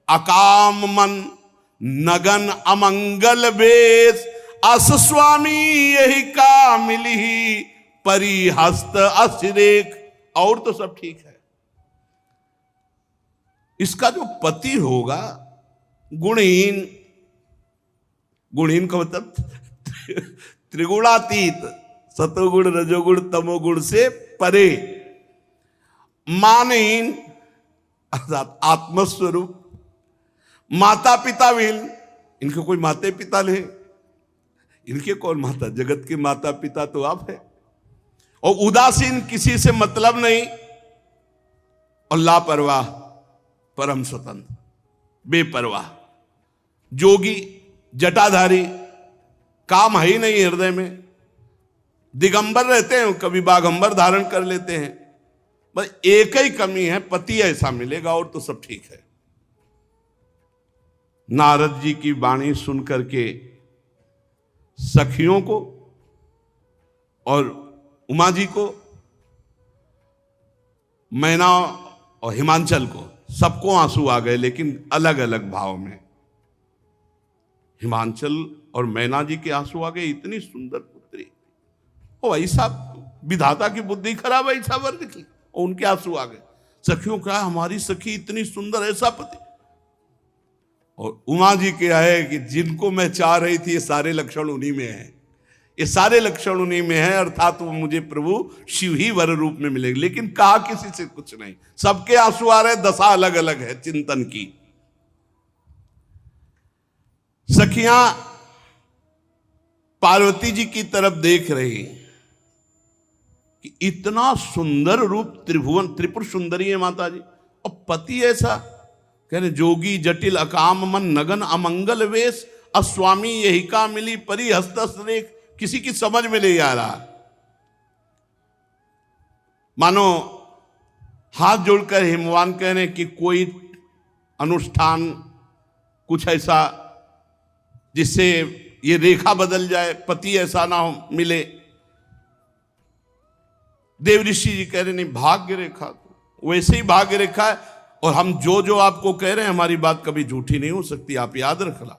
अकाम मन, नगन अमंगल वेश। अस स्वामी यही का मिली, परिहस्त असिरेख। और तो सब ठीक है। इसका जो पति होगा गुणहीन, गुणहीन का मतलब त्रिगुणातीत, सतोगुण रजोगुण तमोगुण से परे, मानहीन अर्थात आत्मस्वरूप, माता पिता विहीन। इनके कोई माता पिता नहीं, इनके कौन माता? जगत के माता पिता तो आप है। और उदासीन, किसी से मतलब नहीं, और लापरवाह, परम स्वतंत्र, बेपरवाह। जोगी, जटाधारी, काम है ही नहीं हृदय में। दिगंबर रहते हैं, कभी बागंबर धारण कर लेते हैं। बस एक ही कमी है, पति ऐसा मिलेगा, और तो सब ठीक है। नारद जी की वाणी सुन करके सखियों को और उमा जी को, मैना और हिमांचल को, सबको आंसू आ गए, लेकिन अलग अलग भाव में। हिमांचल और मैना जी के आंसू आ गए, इतनी सुंदर पुत्री, ओ ऐसा विधाता की बुद्धि खराब, ऐसा वर्ग की, और उनके आंसू आ गए। सखियों का, हमारी सखी इतनी सुंदर, ऐसा पति। और उमा जी क्या है कि जिनको मैं चाह रही थी, ये सारे लक्षण उन्हीं में है, ये सारे लक्षण उन्हीं में है, अर्थात वो मुझे प्रभु शिव ही वर रूप में मिलेंगे। लेकिन कहा किसी से कुछ नहीं, सबके आंसू आ रहे, दशा अलग अलग है चिंतन की। सखियां पार्वती जी की तरफ देख रही कि इतना सुंदर रूप, त्रिभुवन त्रिपुर सुंदरी है माता जी, और पति ऐसा। कह रहे जोगी जटिल अकाम मन, नगन अमंगल वेश। अस्वामी यही का मिली, परिहस्त रेख। किसी की समझ में नहीं आ रहा। मानो हाथ जोड़कर हिमवान कह रहे कि कोई अनुष्ठान, कुछ ऐसा जिससे ये रेखा बदल जाए, पति ऐसा ना हो मिले। देव ऋषि जी कह रहे नहीं, भाग्य रेखा तो वैसे ही भाग्य रेखा है, और हम जो जो आपको कह रहे हैं, हमारी बात कभी झूठी नहीं हो सकती, आप याद रखना।